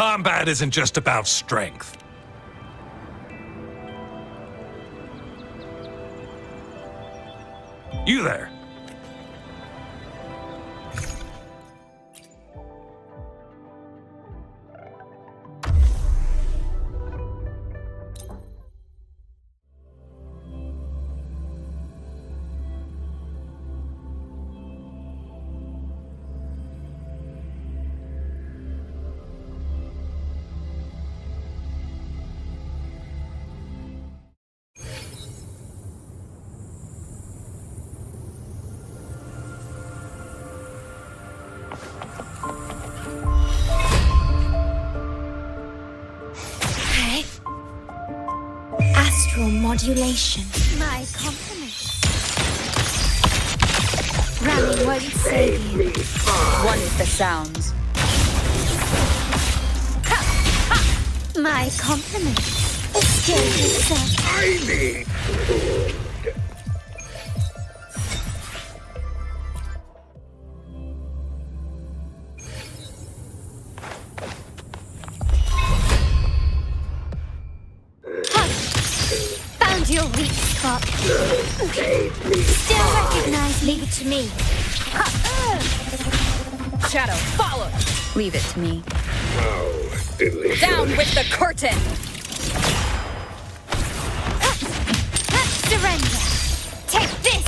Combat isn't just about strength. You there. Astral modulation. My compliments. Running won't save you. One with the sounds. My compliments. Still yourself. I need food. Found your weak spot. Still recognize. Leave it to me. Shadow, follow. Leave it to me. How delicious. Down with the curtain. Surrender. Take this.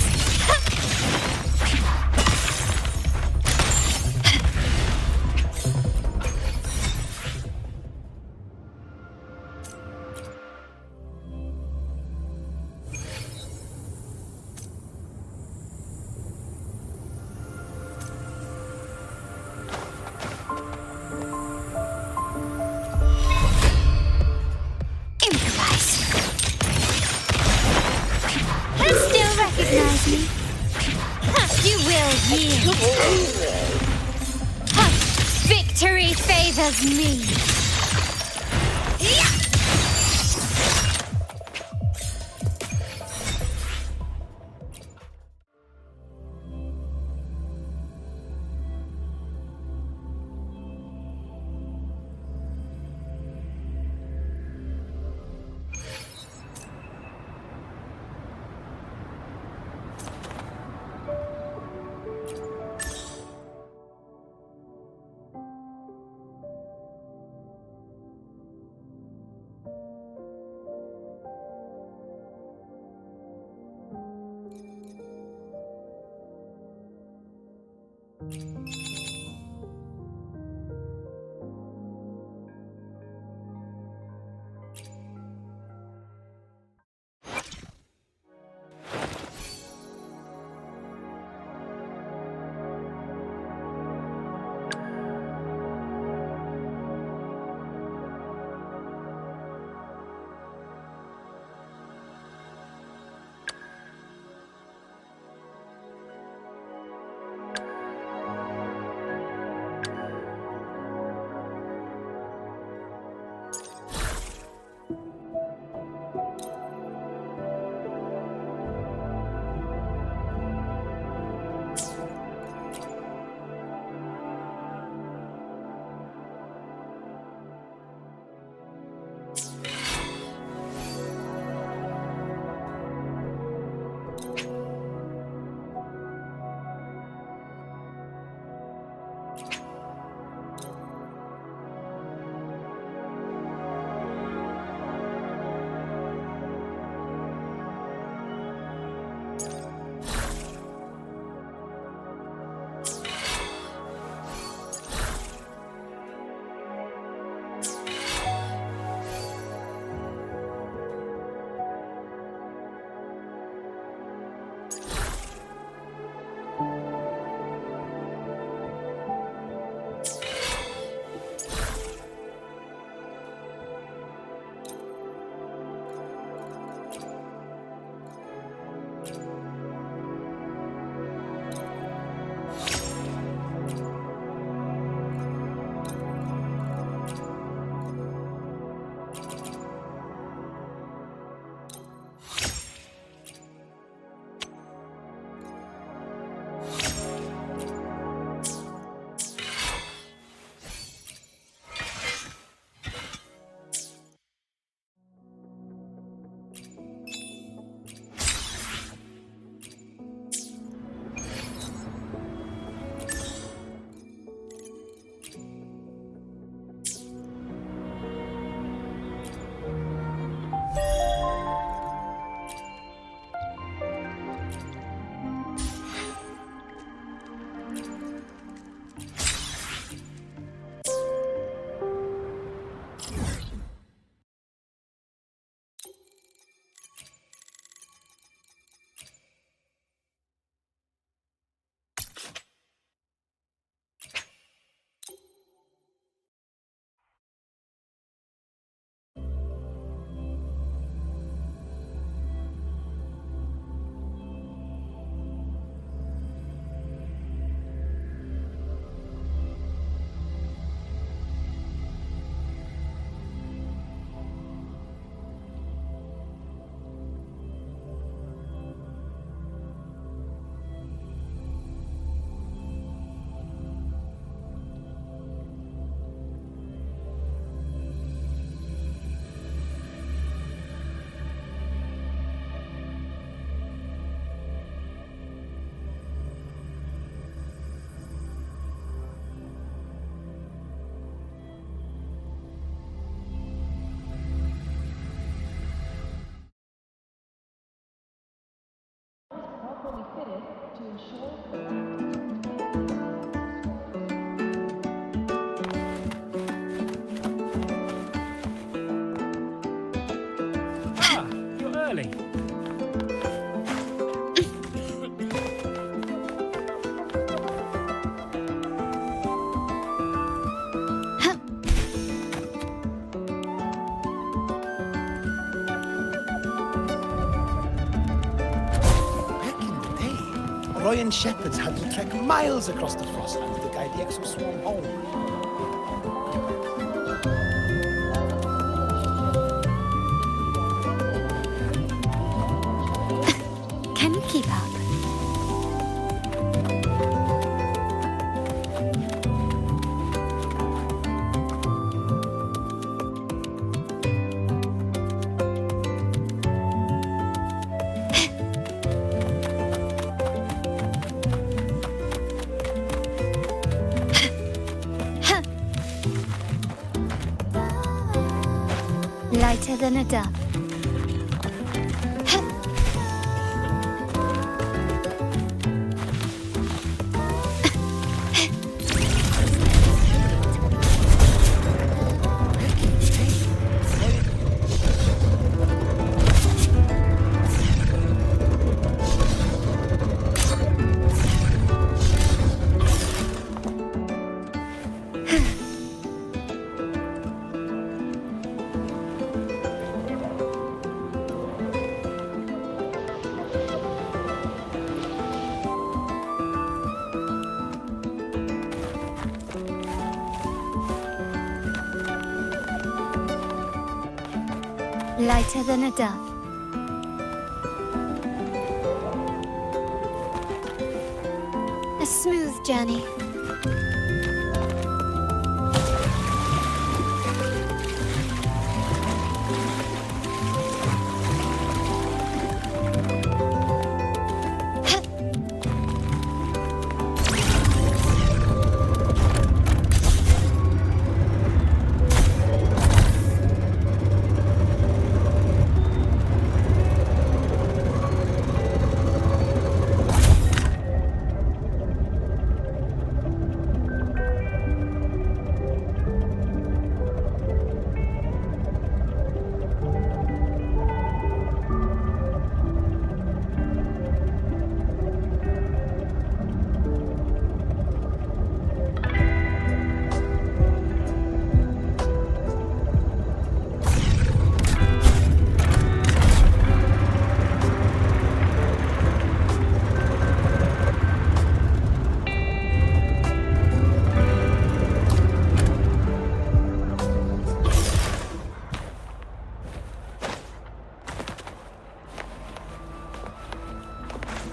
Recognize me? You will yield. Victory favors me. Ah, you're early. Back in the day, Royan shepherds had to trek miles across the frostlands to guide the exo-swarm home. Can you keep up? Lighter than a dove. Lighter than a dove. A smooth journey.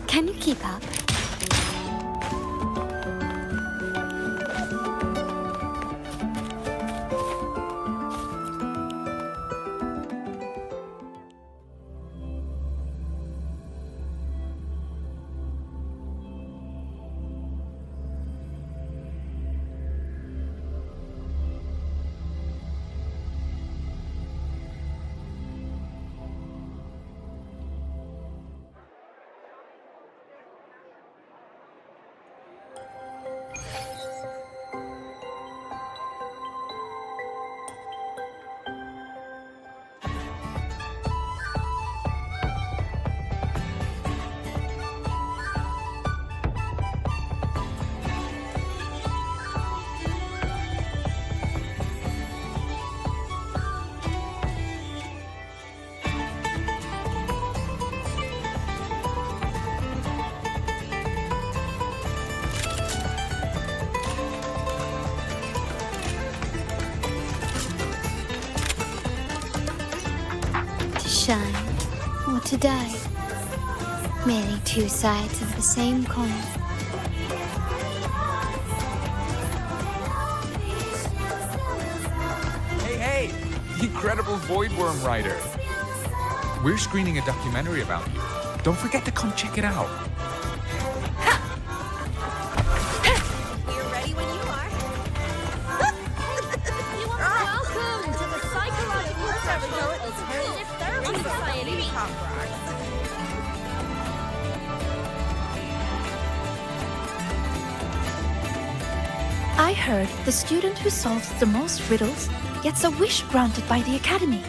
Can you keep up? Shine or to die. Merely two sides of the same coin. Hey, the incredible Voidworm writer. We're screening a documentary about you. Don't forget to come check it out. We're ready when you are. Welcome to the Psychological Alternative Therapy Society. I heard the student who solves the most riddles gets a wish granted by the Academy.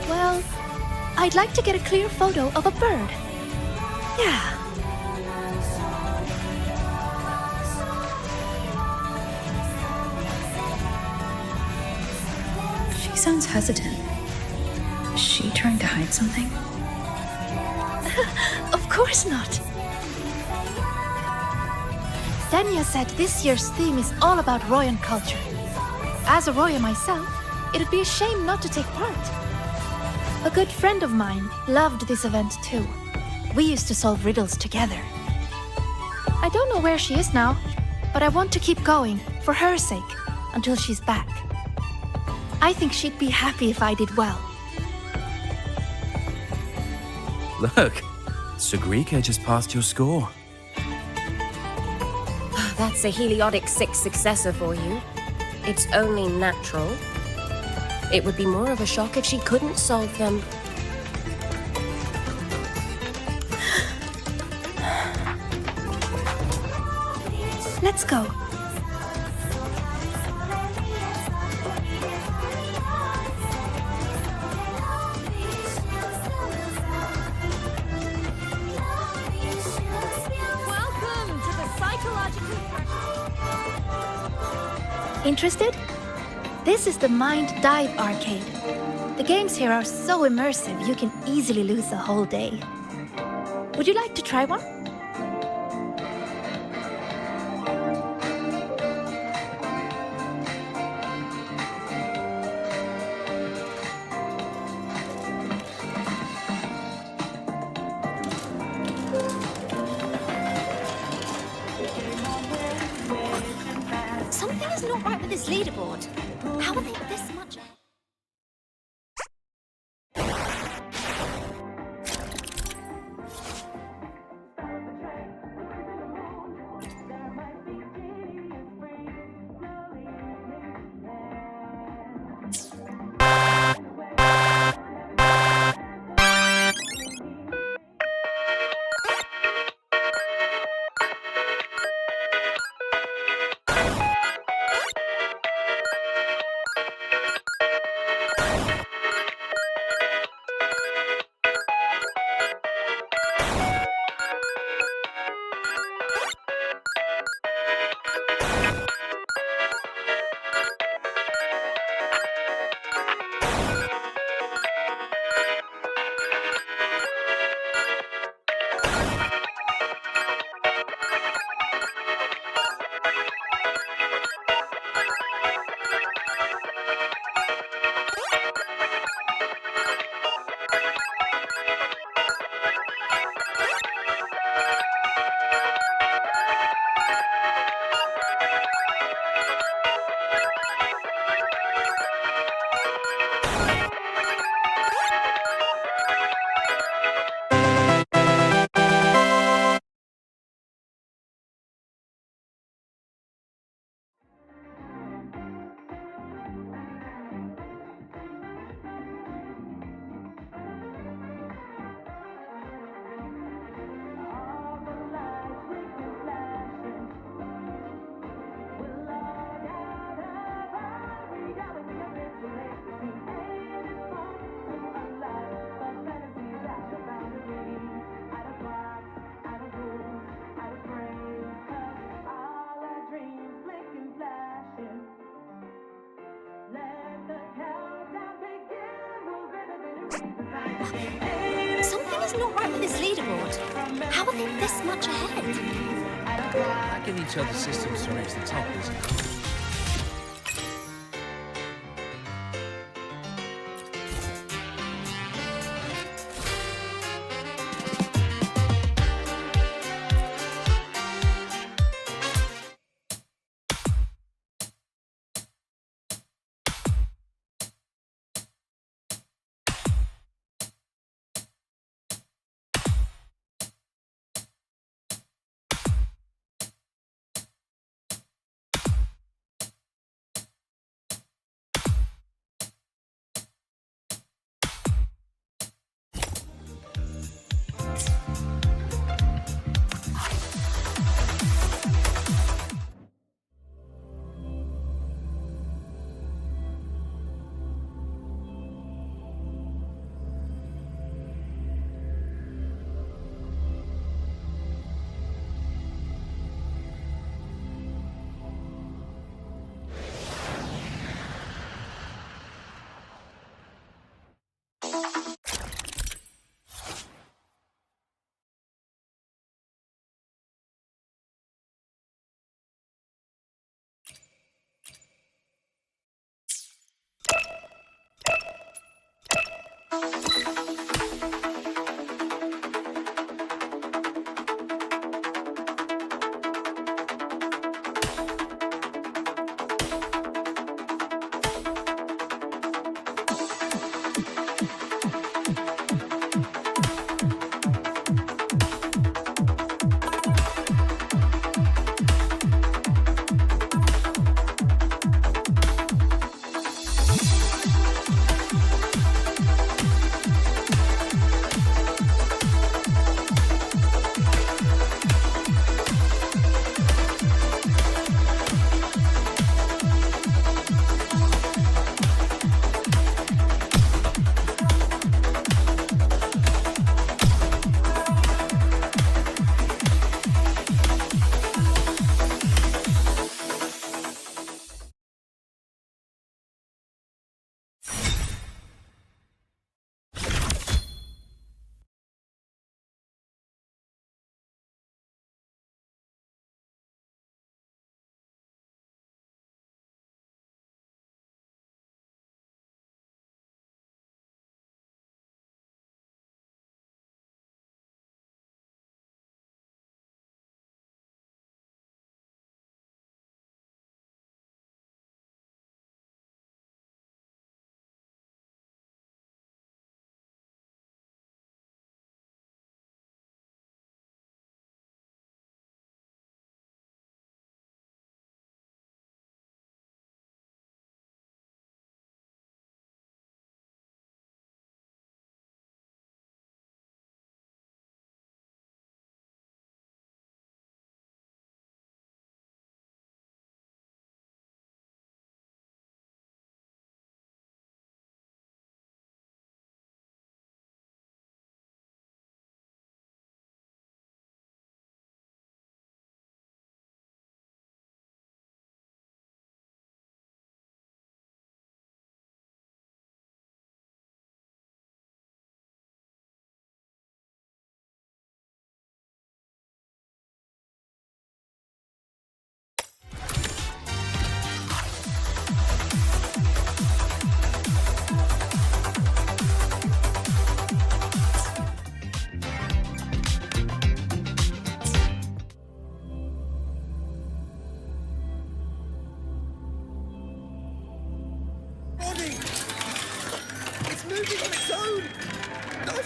Well, I'd like to get a clear photo of a bird. Yeah. She sounds hesitant. Is she trying to hide something? Of course not. Dania said this year's theme is all about Royan culture. As a Roya myself, it'd be a shame not to take part. A good friend of mine loved this event too. We used to solve riddles together. I don't know where she is now, but I want to keep going, for her sake, until she's back. I think she'd be happy if I did well. Look, Sagrika just passed your score. That's a heliotic 6 successor for you. It's only natural. It would be more of a shock if she couldn't solve them. Let's go. Welcome to the psychological. Interested? This is the Mind Dive Arcade. The games here are so immersive you can easily lose a whole day. Would you like to try one? Something is not right with this leaderboard. How are they this much ahead? Something is not right with this leaderboard. How are they this much ahead? Hacking each other's systems to reach the top is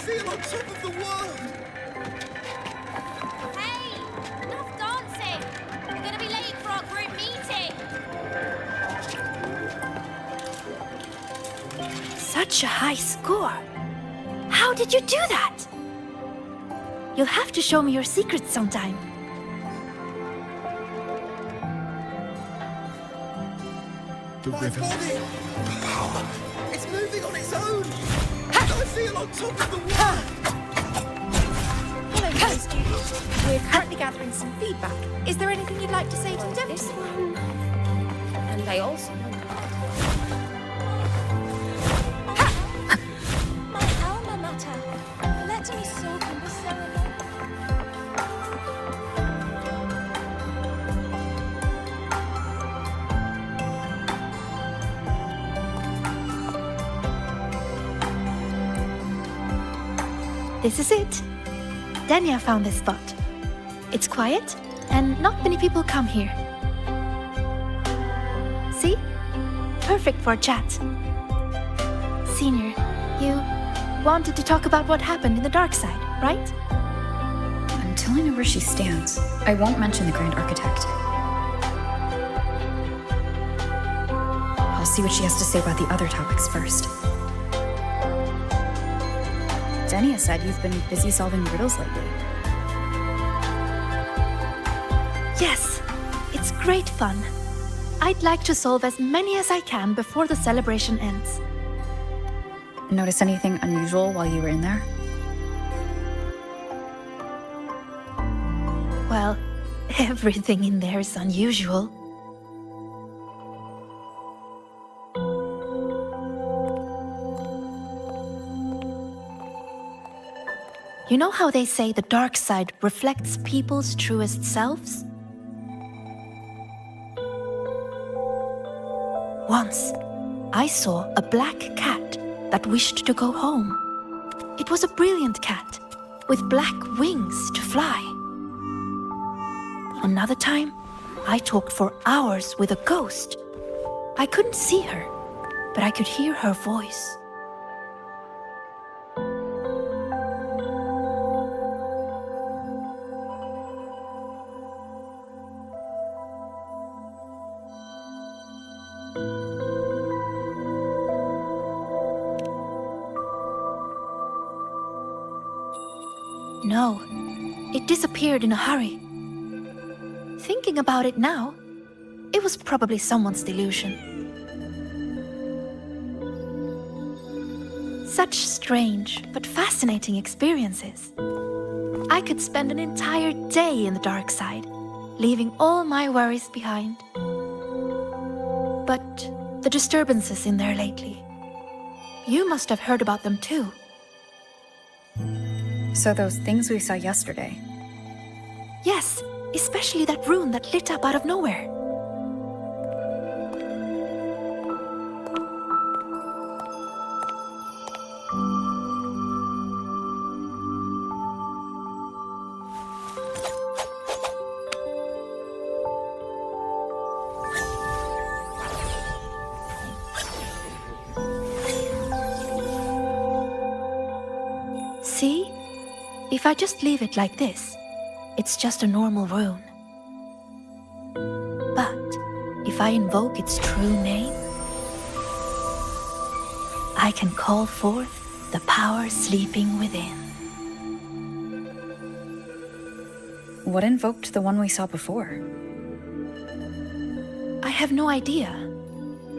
feel on top of the world! Hey! Enough dancing! We're gonna be late for our group meeting! Such a high score! How did you do that? You'll have to show me your secrets sometime. The rhythm. Power! It's moving on its own! I feel on top of the world! Hello, fellow students. We're currently gathering some feedback. Is there anything you'd like to say to them? This one. And I also want My alma mater! Let me soak in the ceremony. This is it. Dania found this spot. It's quiet, and not many people come here. See? Perfect for a chat. Senior, you wanted to talk about what happened in the dark side, right? Until I know where she stands, I won't mention the Grand Architect. I'll see what she has to say about the other topics first. Denia said you've been busy solving riddles lately. Yes, it's great fun. I'd like to solve as many as I can before the celebration ends. Notice anything unusual while you were in there? Well, everything in there is unusual. You know how they say the dark side reflects people's truest selves? Once, I saw a black cat that wished to go home. It was a brilliant cat with black wings to fly. Another time, I talked for hours with a ghost. I couldn't see her, but I could hear her voice. No, it disappeared in a hurry. Thinking about it now, it was probably someone's delusion. Such strange but fascinating experiences. I could spend an entire day in the dark side, leaving all my worries behind. But the disturbances in there lately, you must have heard about them too. So those things we saw yesterday. Yes, especially that rune that lit up out of nowhere. See? If I just leave it like this, it's just a normal rune. But if I invoke its true name, I can call forth the power sleeping within. What invoked the one we saw before? I have no idea.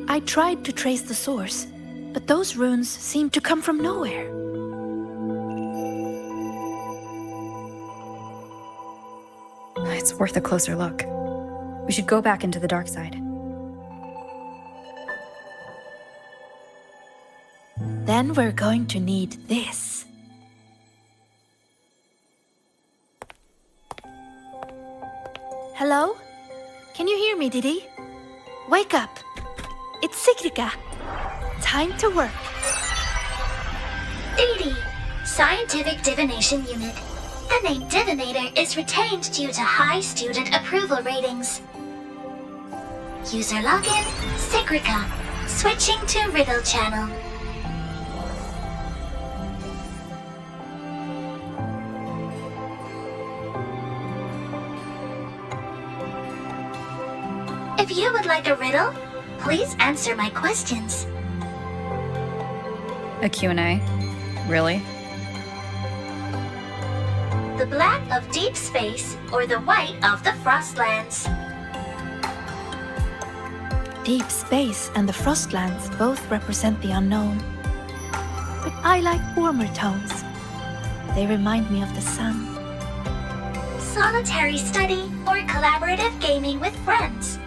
I tried to trace the source, but those runes seemed to come from nowhere. It's worth a closer look. We should go back into the dark side. Then we're going to need this. Hello? Can you hear me, Didi? Wake up! It's Sigrika. Time to work. Didi, Scientific Divination Unit. The name Divinator is retained due to high student approval ratings. User login, Sigrika. Switching to Riddle Channel. If you would like a riddle, please answer my questions. A Q&A? Really? The black of deep space or the white of the Frostlands? Deep space and the Frostlands both represent the unknown. But I like warmer tones. They remind me of the sun. Solitary study or collaborative gaming with friends?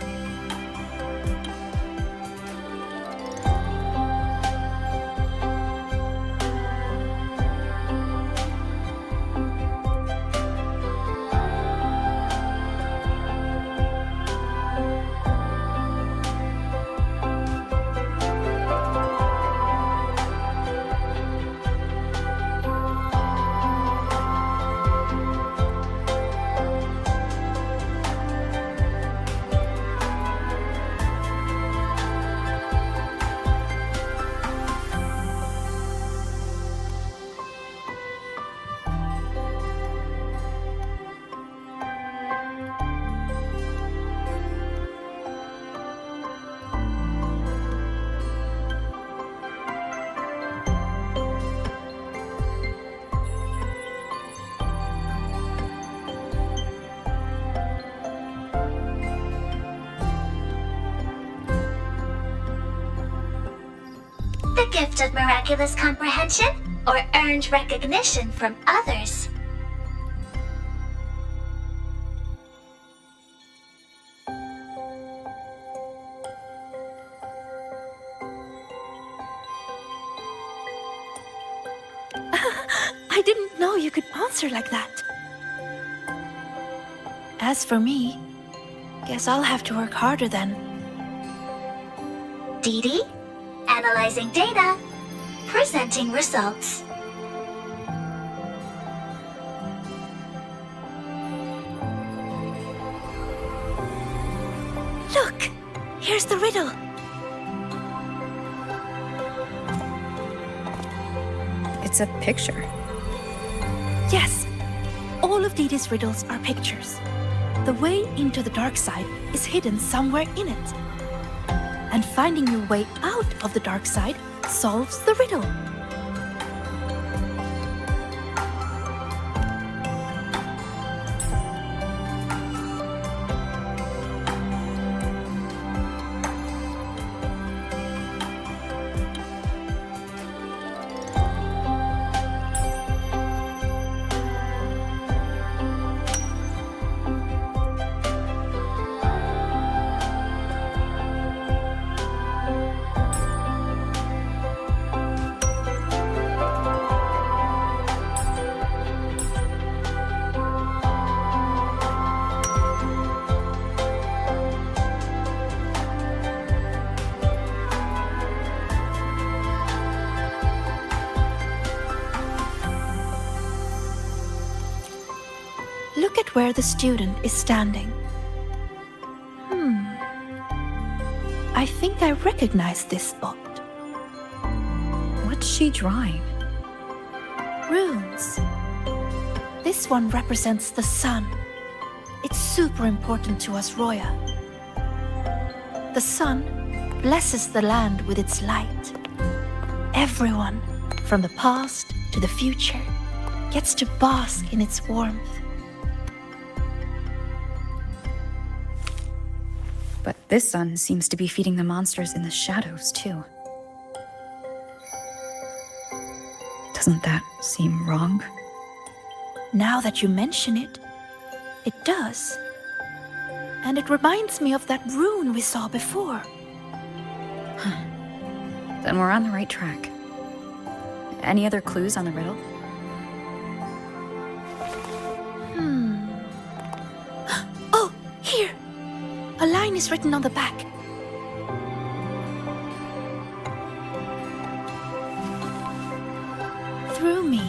The gift of miraculous comprehension or earned recognition from others? I didn't know you could answer like that. As for me, guess I'll have to work harder then. Didi? Analyzing data. Presenting results. Look! Here's the riddle. It's a picture. Yes, all of Didi's riddles are pictures. The way into the dark side is hidden somewhere in it. And finding your way out of the dark side solves the riddle. Look at where the student is standing. I think I recognize this spot. What's she drawing? Runes. This one represents the sun. It's super important to us, Roya. The sun blesses the land with its light. Everyone, from the past to the future, gets to bask in its warmth. But this sun seems to be feeding the monsters in the shadows, too. Doesn't that seem wrong? Now that you mention it, it does. And it reminds me of that rune we saw before. Then we're on the right track. Any other clues on the riddle? Oh, here! A line is written on the back. Through me,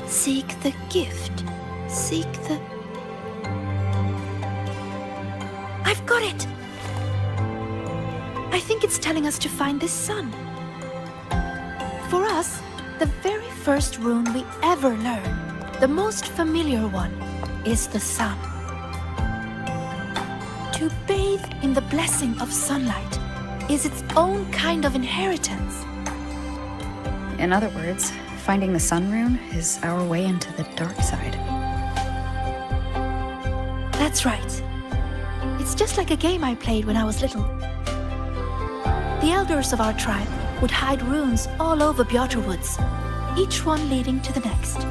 seek the gift. Seek the... I've got it! I think it's telling us to find this sun. For us, the very first rune we ever learn, the most familiar one, is the sun. To bathe in the blessing of sunlight is its own kind of inheritance. In other words, finding the sun rune is our way into the dark side. That's right. It's just like a game I played when I was little. The elders of our tribe would hide runes all over Bjorter Woods, each one leading to the next.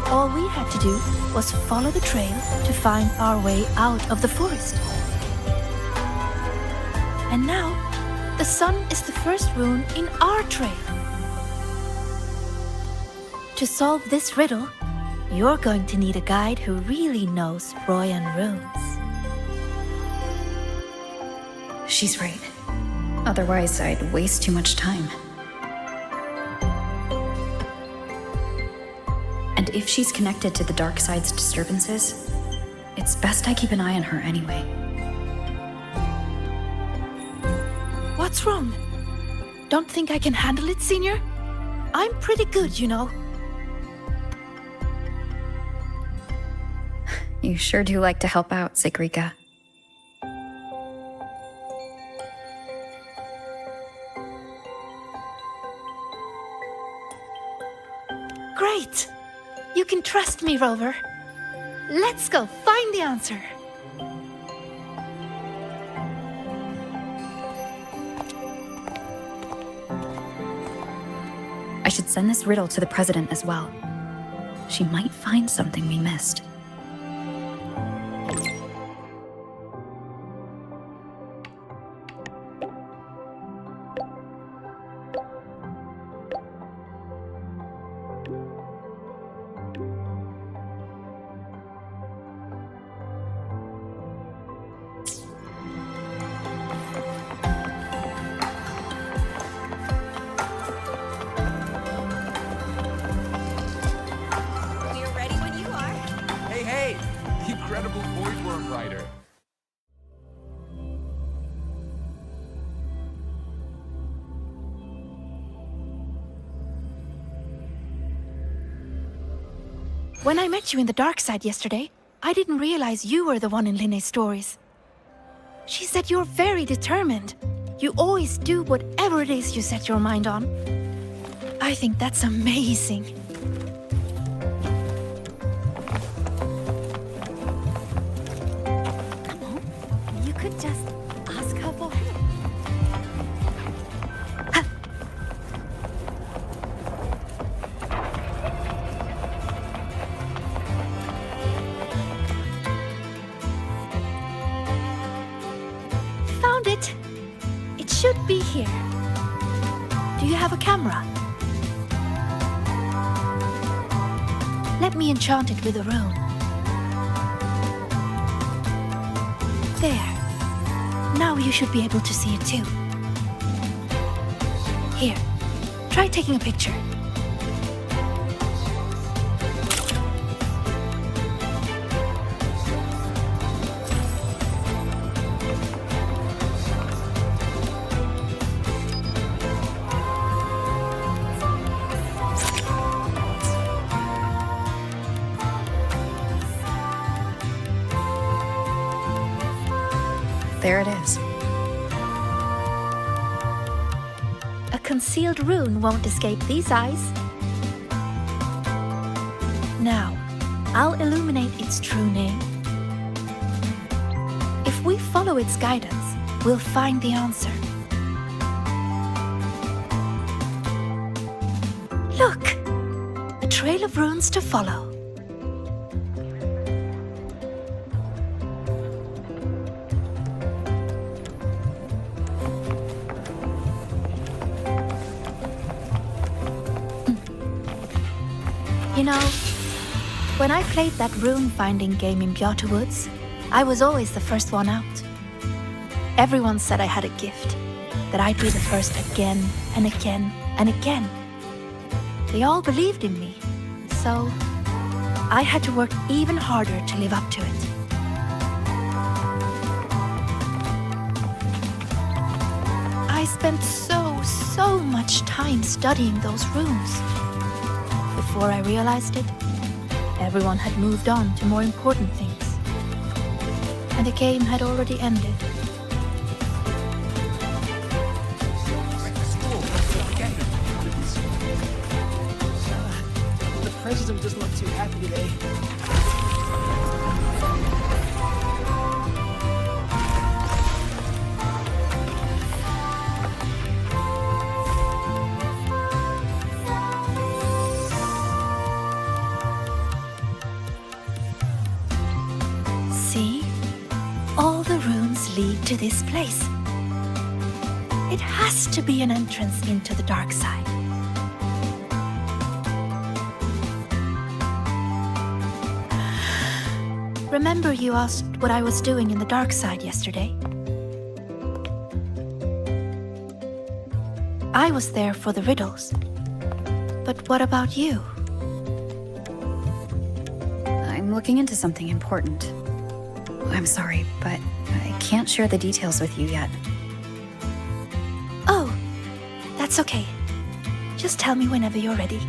All we had to do was follow the trail to find our way out of the forest. And now, the sun is the first rune in our trail. To solve this riddle, you're going to need a guide who really knows Royan runes. She's right. Otherwise, I'd waste too much time. And if she's connected to the dark side's disturbances, it's best I keep an eye on her anyway. What's wrong? Don't think I can handle it, Senior? I'm pretty good, you know. You sure do like to help out, Sigrika. Great! You can trust me, Rover. Let's go find the answer. I should send this riddle to the president as well. She might find something we missed. When I met you in the dark side yesterday, I didn't realize you were the one in Linne's stories. She said you're very determined. You always do whatever it is you set your mind on. I think that's amazing. Come on, you could just ask her for help. Found it. It should be here. Do you have a camera? Let me enchant it with a rune. There. Now you should be able to see it too. Here, try taking a picture. There it is. A concealed rune won't escape these eyes. Now, I'll illuminate its true name. If we follow its guidance, we'll find the answer. Look! A trail of runes to follow. You know, when I played that rune-finding game in Bjarte Woods, I was always the first one out. Everyone said I had a gift, that I'd be the first again and again and again. They all believed in me, so I had to work even harder to live up to it. I spent so much time studying those runes. Before I realized it, everyone had moved on to more important things. And the game had already ended. The president doesn't look too happy today. See? All the runes lead to this place. It has to be an entrance into the dark side. Remember you asked what I was doing in the dark side yesterday? I was there for the riddles. But what about you? I'm looking into something important. I'm sorry, but I can't share the details with you yet. Oh, that's okay. Just tell me whenever you're ready.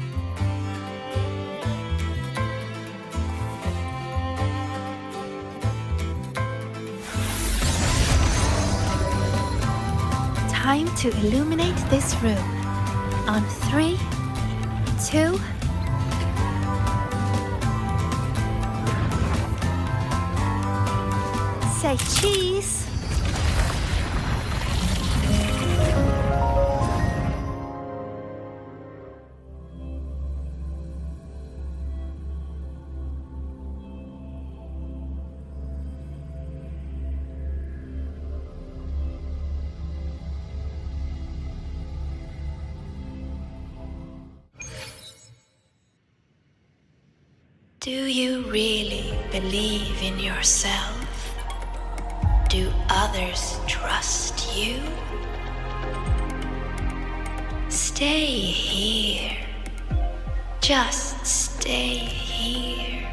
Time to illuminate this room. On 3, 2... Say cheese. Do you really believe in yourself? Do others trust you? Stay here. Just stay here.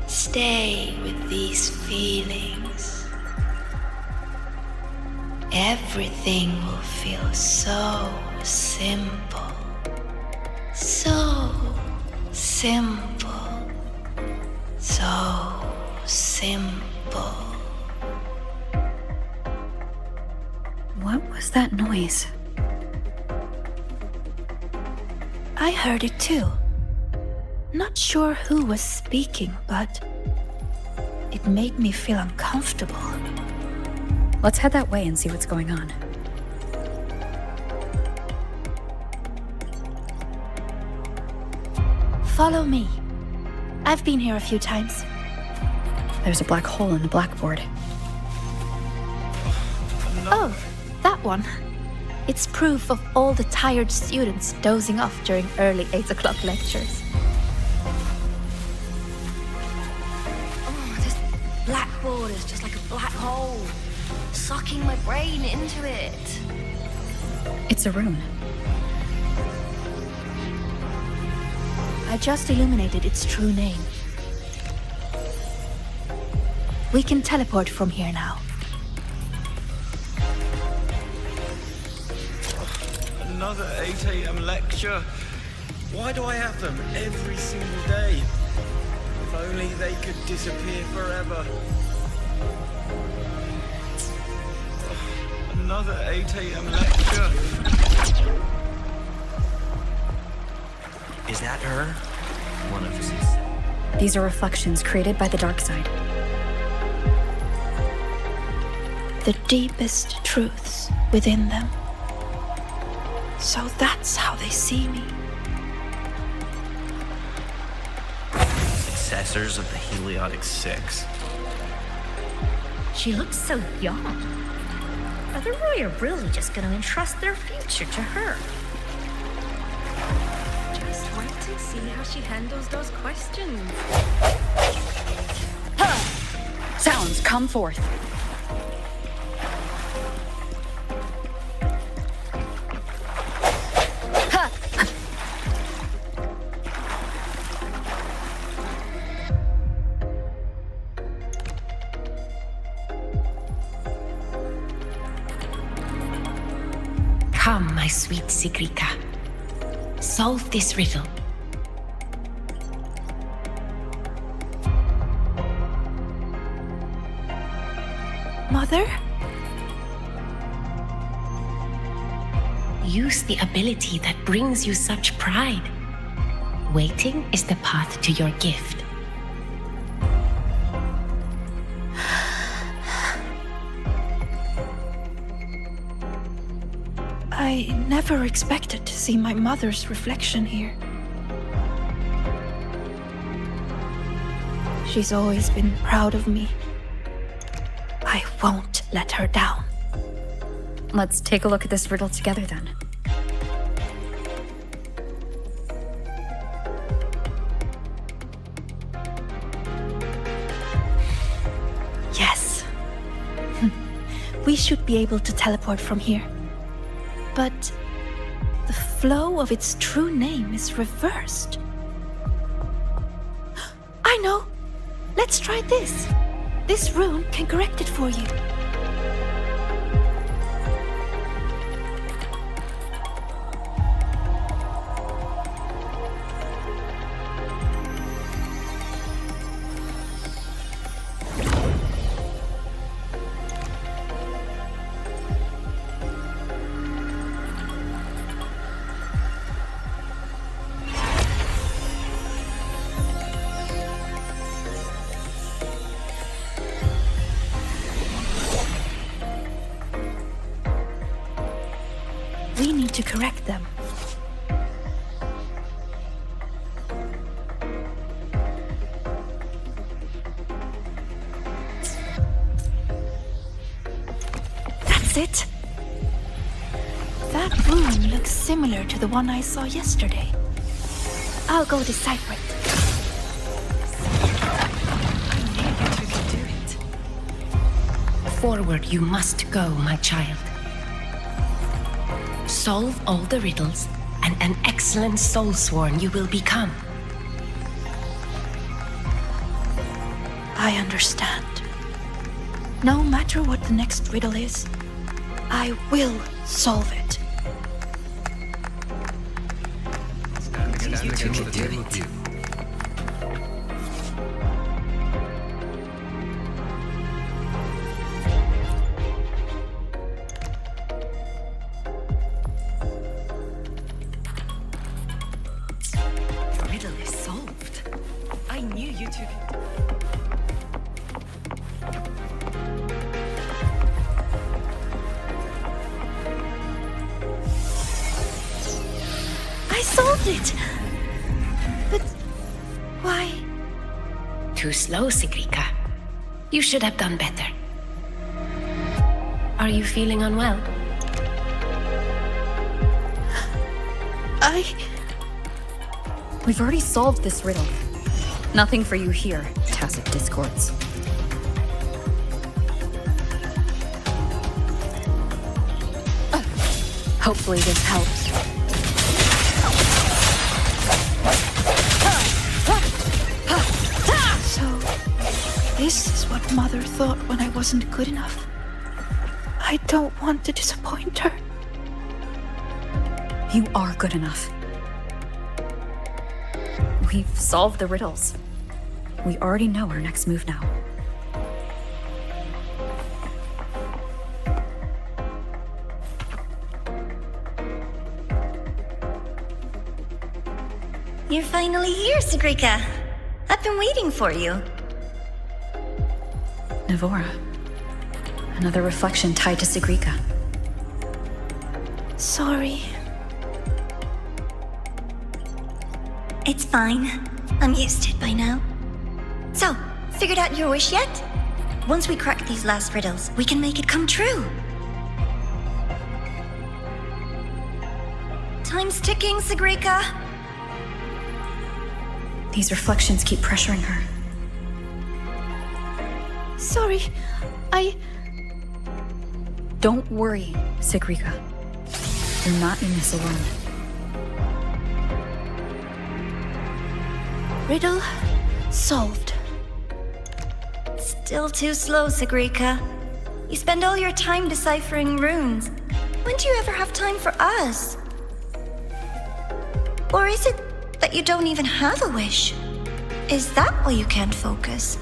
Stay with these feelings. Everything will feel so simple. So simple. So simple. What was that noise? I heard it too. Not sure who was speaking, but it made me feel uncomfortable. Let's head that way and see what's going on. Follow me. I've been here a few times. There's a black hole in the blackboard. Oh, that one. It's proof of all the tired students dozing off during early 8 o'clock lectures. Oh, this blackboard is just like a black hole, sucking my brain into it. It's a rune. I just illuminated its true name. We can teleport from here now. Another 8 a.m. lecture. Why do I have them every single day? If only they could disappear forever. Another 8 a.m. lecture. Is that her? One of us. These are reflections created by the dark side. The deepest truths within them. So that's how they see me. Successors of the Heliotic Six. She looks so young. Are the Royal really just going to entrust their future to her? Just wait and see how she handles those questions. Sounds, come forth. Come, my sweet Sigrika. Solve this riddle. Mother? Use the ability that brings you such pride. Waiting is the path to your gift. I never expected to see my mother's reflection here. She's always been proud of me. I won't let her down. Let's take a look at this riddle together then. Yes. We should be able to teleport from here. But the flow of its true name is reversed. I know! Let's try this. This rune can correct it for you. We need to correct them. That's it. That rune looks similar to the one I saw yesterday. I'll go decipher it. Forward you must go, my child. Solve all the riddles, and an excellent soulsworn you will become. I understand. No matter what the next riddle is, I will solve it. I solved it! But why? Too slow, Sigrika. You should have done better. Are you feeling unwell? We've already solved this riddle. Nothing for you here, tacit discords. Hopefully this helps. So, this is what Mother thought when I wasn't good enough. I don't want to disappoint her. You are good enough. We've solved the riddles. We already know our next move now. You're finally here, Sigrika. I've been waiting for you. Navora. Another reflection tied to Sigrika. Sorry. It's fine. I'm used to it by now. So, figured out your wish yet? Once we crack these last riddles, we can make it come true. Time's ticking, Sigrika. These reflections keep pressuring her. Sorry, Don't worry, Sigrika. You're not in this alone. Riddle solved. Still too slow, Sigrika. You spend all your time deciphering runes. When do you ever have time for us? Or is it that you don't even have a wish? Is that why you can't focus?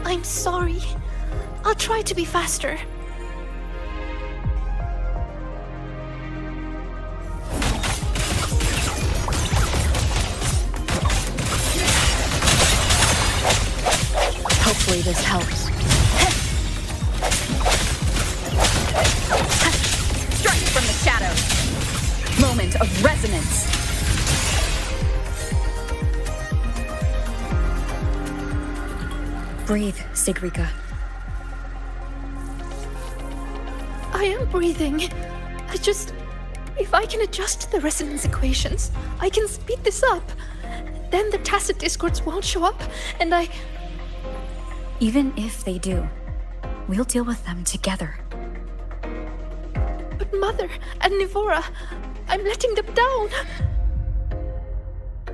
I'm sorry. I'll try to be faster. Hopefully this helps. Strike from the shadows. Moment of resonance. Breathe, Sigrika. I am breathing. If I can adjust the resonance equations, I can speed this up. Then the tacit discords won't show up, and Even if they do, we'll deal with them together. But Mother and Nivora, I'm letting them down.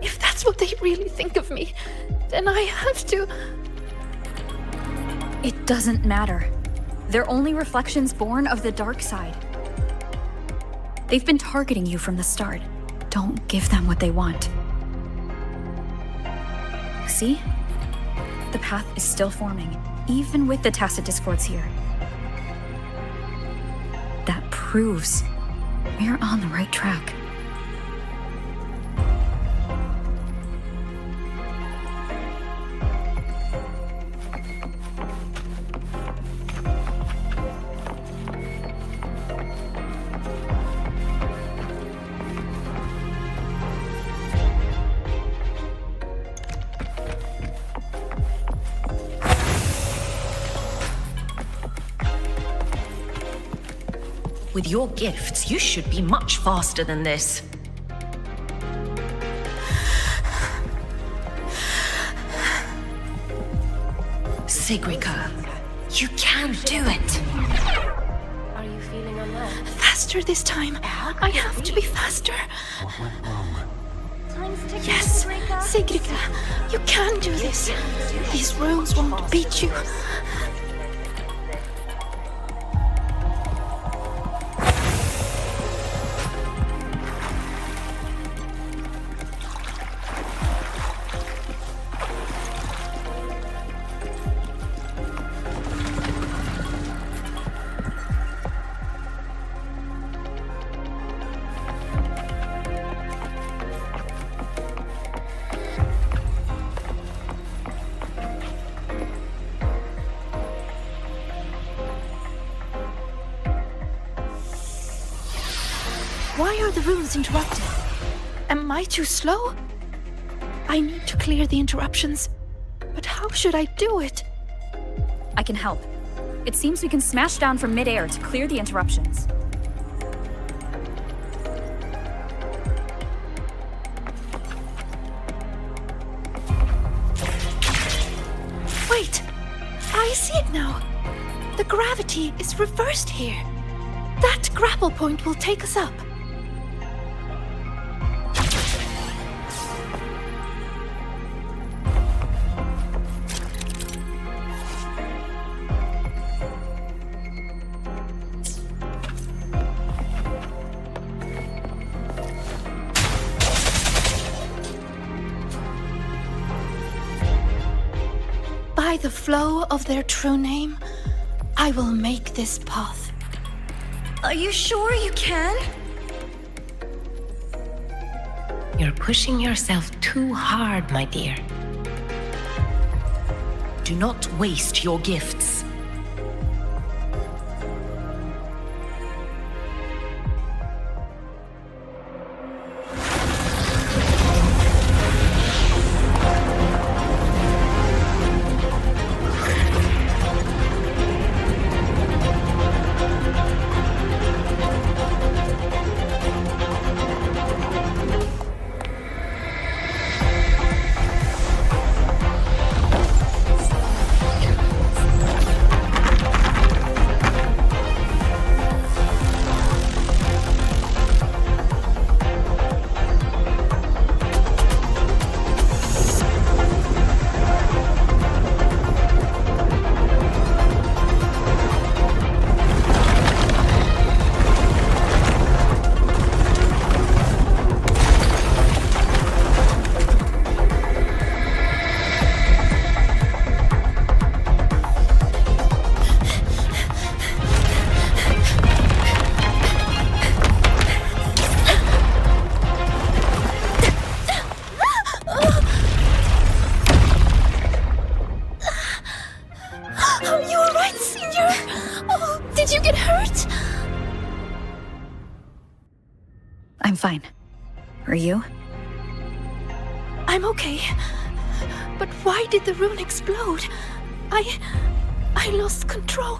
If that's what they really think of me, then I have to... It doesn't matter. They're only reflections born of the dark side. They've been targeting you from the start. Don't give them what they want. See? The path is still forming, even with the tacit discords here. That proves we're on the right track. With your gifts, you should be much faster than this. Sigrika, you can do it. Are you feeling unwell? Faster this time. I have to be faster. What went wrong? Yes, Sigrika, you can do this. These runes won't beat you. are the runes interrupted? Am I too slow? I need to clear the interruptions, but how should I do it? I can help. It seems we can smash down from midair to clear the interruptions. Wait! I see it now! The gravity is reversed here. That grapple point will take us up. By the flow of their true name, I will make this path. Are you sure you can? You're pushing yourself too hard, my dear. Do not waste your gifts. I'm fine. Are you? I'm okay. But why did the rune explode? I lost control.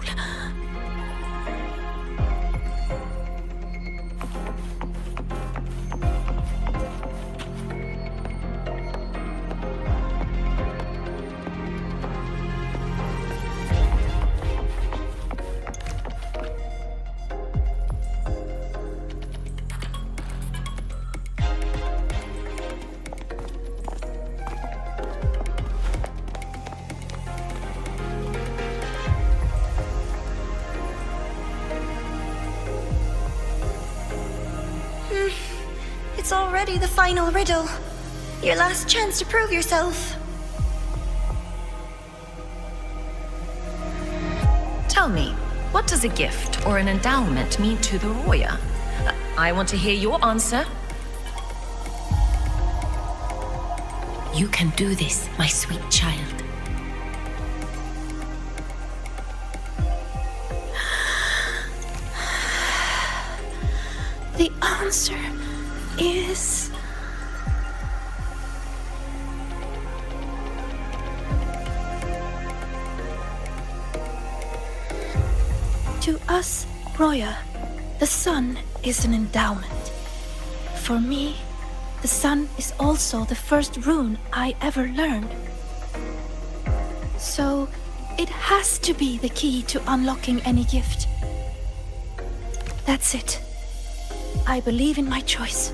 It's already the final riddle. Your last chance to prove yourself. Tell me, what does a gift or an endowment mean to the Roya? I want to hear your answer. You can do this, my sweet child. The answer is... To us, Roya, the sun is an endowment. For me, the sun is also the first rune I ever learned. So, it has to be the key to unlocking any gift. That's it. I believe in my choice.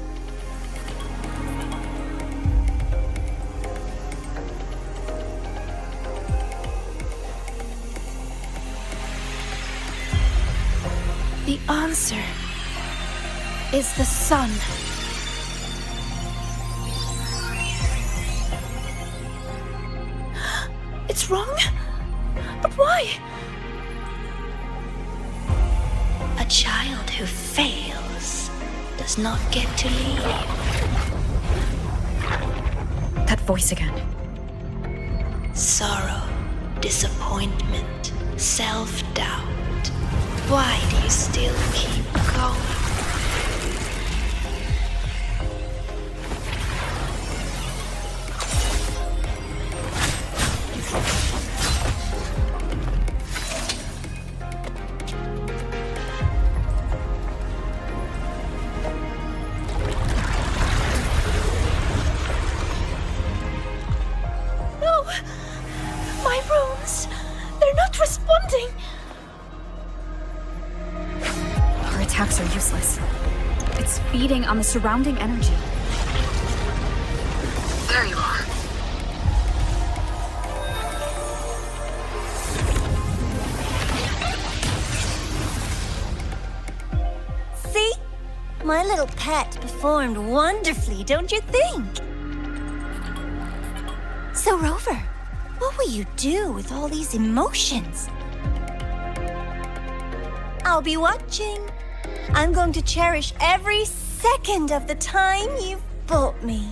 The answer is the sun. It's wrong? But why? A child who fails does not get to leave. That voice again. Sorrow, disappointment, self-doubt. Why do you still keep going? on the surrounding energy. There you are. See? My little pet performed wonderfully, don't you think? So, Rover, what will you do with all these emotions? I'll be watching. I'm going to cherish every second of the time you've bought me.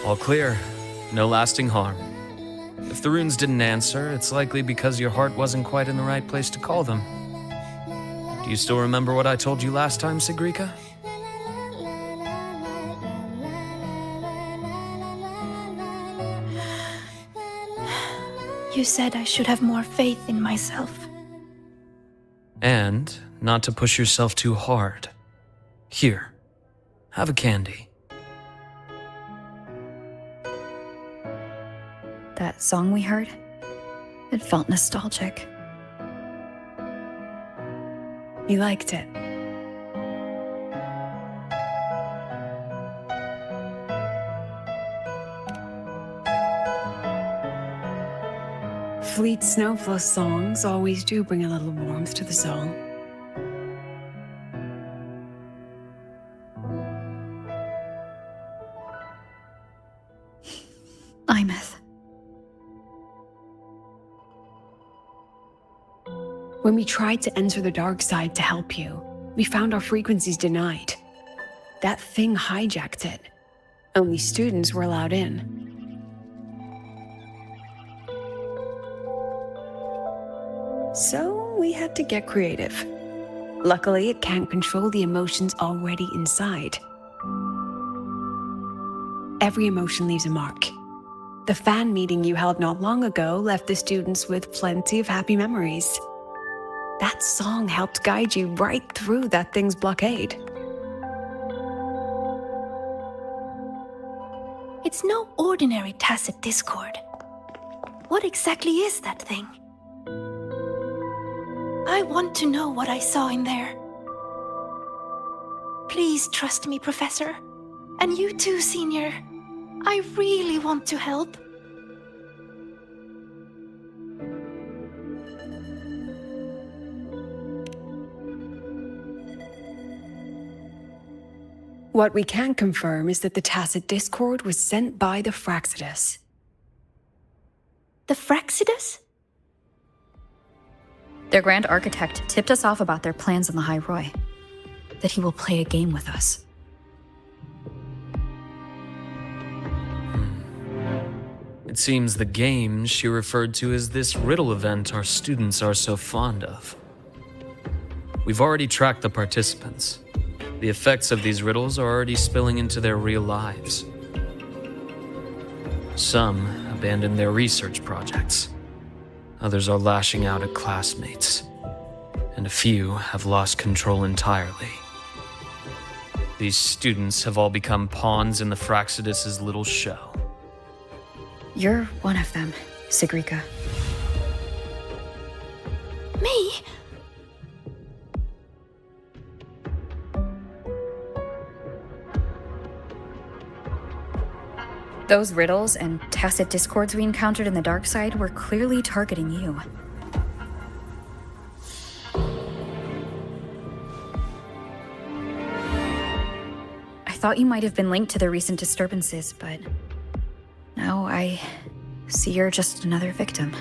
All clear. No lasting harm. If the runes didn't answer, it's likely because your heart wasn't quite in the right place to call them. Do you still remember what I told you last time, Sigrika? You said I should have more faith in myself. And not to push yourself too hard. Here, have a candy. That song we heard, it felt nostalgic. You liked it. Fleet Snowflow songs always do bring a little warmth to the soul. Imeth. When we tried to enter the dark side to help you, we found our frequencies denied. That thing hijacked it. Only students were allowed in. So we had to get creative. Luckily, it can't control the emotions already inside. Every emotion leaves a mark. The fan meeting you held not long ago left the students with plenty of happy memories. That song helped guide you right through that thing's blockade. It's no ordinary tacit discord. What exactly is that thing? I want to know what I saw in there. Please trust me, Professor. And you too, Senior. I really want to help. What we can confirm is that the tacit discord was sent by the Fraxidus. The Fraxidus? Their Grand Architect tipped us off about their plans on the High Roy. That he will play a game with us. It seems the game she referred to as this riddle event our students are so fond of. We've already tracked the participants. The effects of these riddles are already spilling into their real lives. Some abandoned their research projects. Others are lashing out at classmates. And a few have lost control entirely. These students have all become pawns in the Fraxidus' little show. You're one of them, Sigrika. Me? Those riddles and tacit discords we encountered in the dark side were clearly targeting you. I thought you might have been linked to the recent disturbances, but now I see you're just another victim.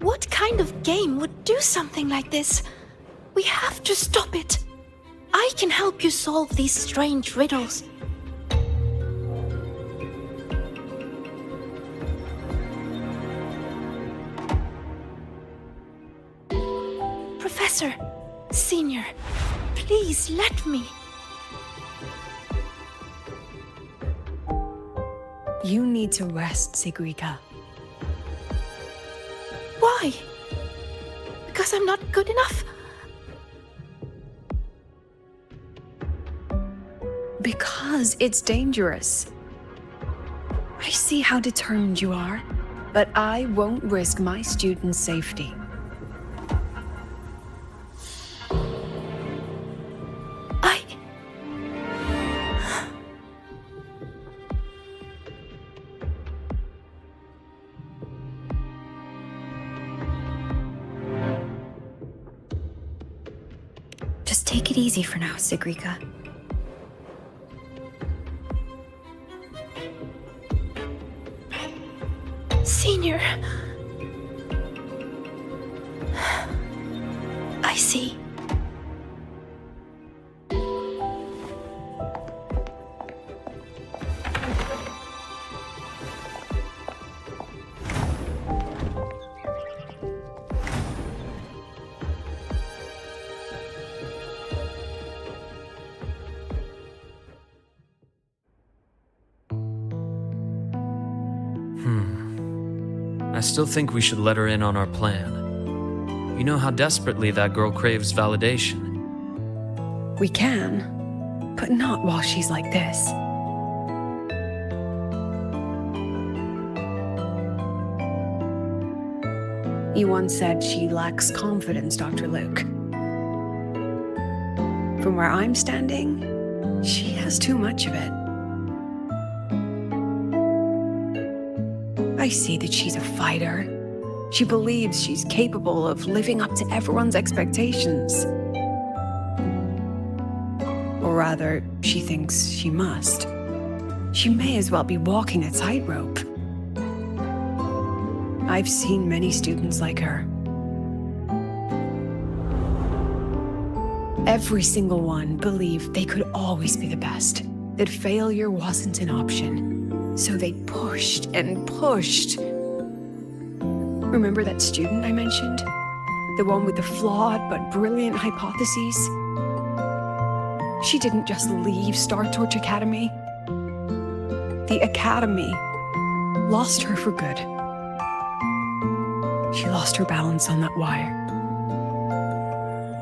What kind of game would do something like this? We have to stop it. I can help you solve these strange riddles. Professor, Senior, please let me. You need to rest, Sigrika. Why? Because I'm not good enough? Because it's dangerous. I see how determined you are, but I won't risk my students' safety. Just take it easy for now, Sigrika. Senior. I see. I still think we should let her in on our plan. You know how desperately that girl craves validation. We can, but not while she's like this. You once said she lacks confidence, Dr. Luke. From where I'm standing, she has too much of it. I see that she's a fighter. She believes she's capable of living up to everyone's expectations. Or rather, she thinks she must. She may as well be walking a tightrope. I've seen many students like her. Every single one believed they could always be the best, that failure wasn't an option. So they pushed and pushed. Remember that student I mentioned? The one with the flawed but brilliant hypotheses? She didn't just leave Star Torch Academy. The Academy lost her for good. She lost her balance on that wire.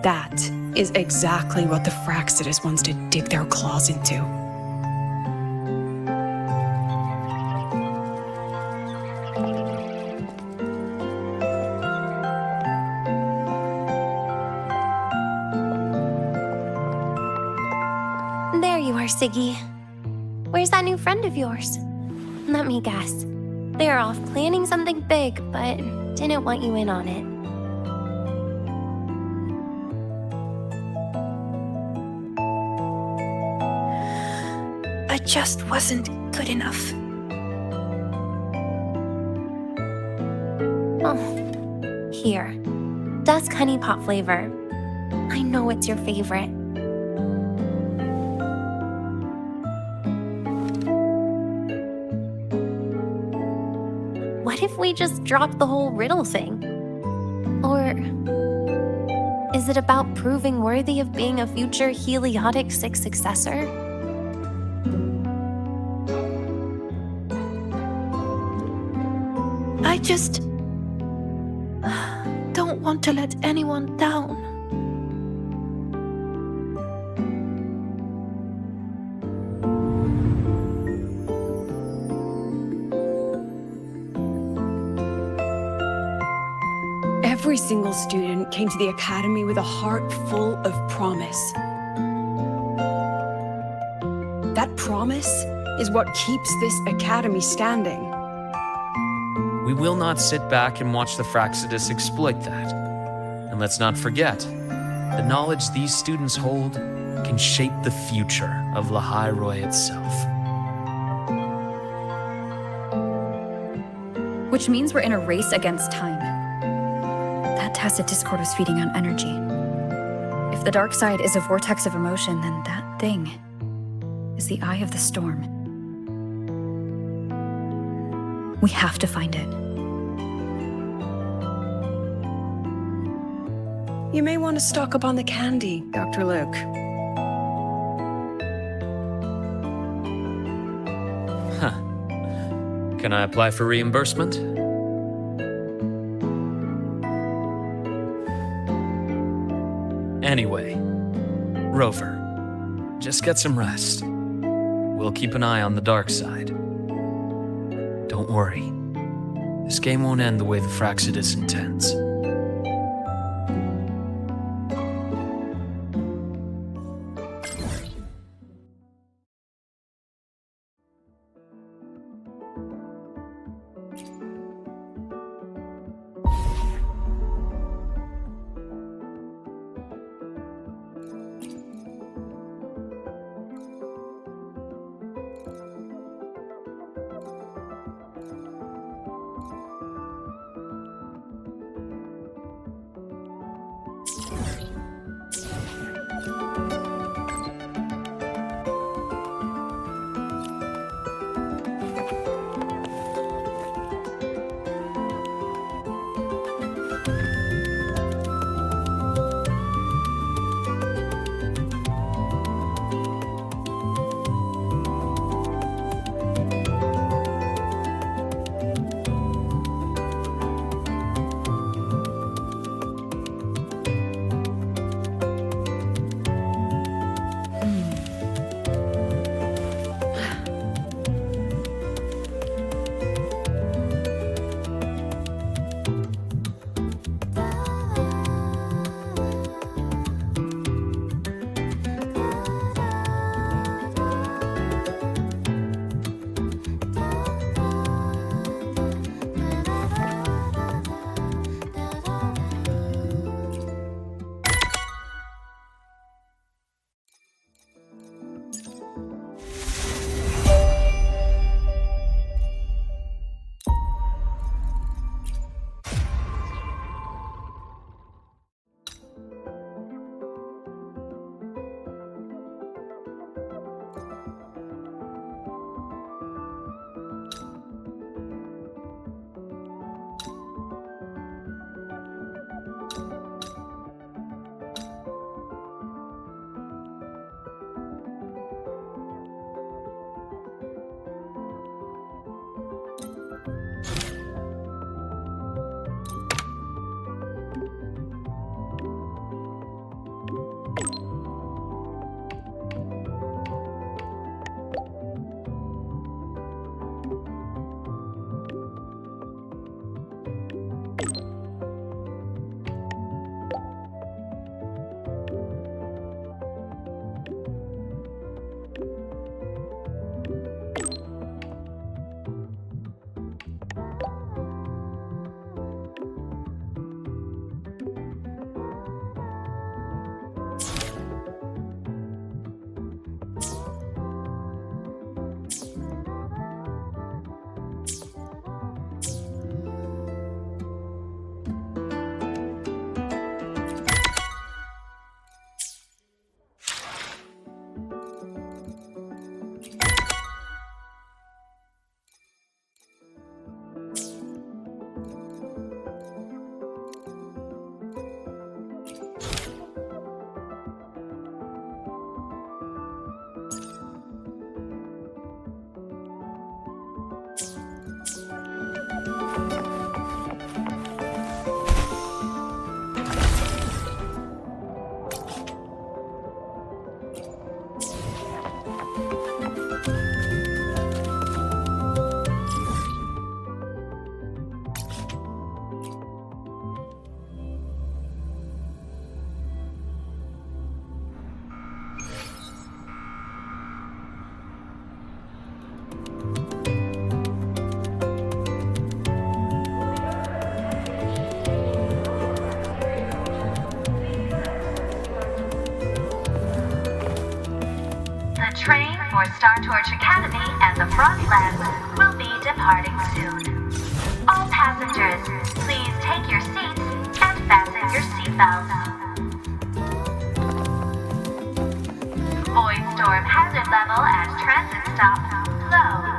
That is exactly what the Fraxidus wants to dig their claws into. There you are, Siggy. Where's that new friend of yours? Let me guess. They're off planning something big, but didn't want you in on it. I just wasn't good enough. Oh, here. Dusk honey pot flavor. I know it's your favorite. What if we just drop the whole riddle thing? Or is it about proving worthy of being a future Heliotic 6 successor? I just don't want to let anyone down. Every single student came to the Academy with a heart full of promise. That promise is what keeps this Academy standing. We will not sit back and watch the Fraxidus exploit that. And let's not forget, the knowledge these students hold can shape the future of Lahai itself. Which means we're in a race against time. That tacit discord was feeding on energy. If the dark side is a vortex of emotion, then that thing is the eye of the storm. We have to find it. You may want to stock up on the candy, Dr. Luke. Can I apply for reimbursement? Anyway, Rover, just get some rest. We'll keep an eye on the dark side. Don't worry. This game won't end the way the Fraxidus intends. train for Star Torch Academy and the Frostlands will be departing soon. All passengers, please take your seats and fasten your seatbelts. Void storm hazard level at transit stop low.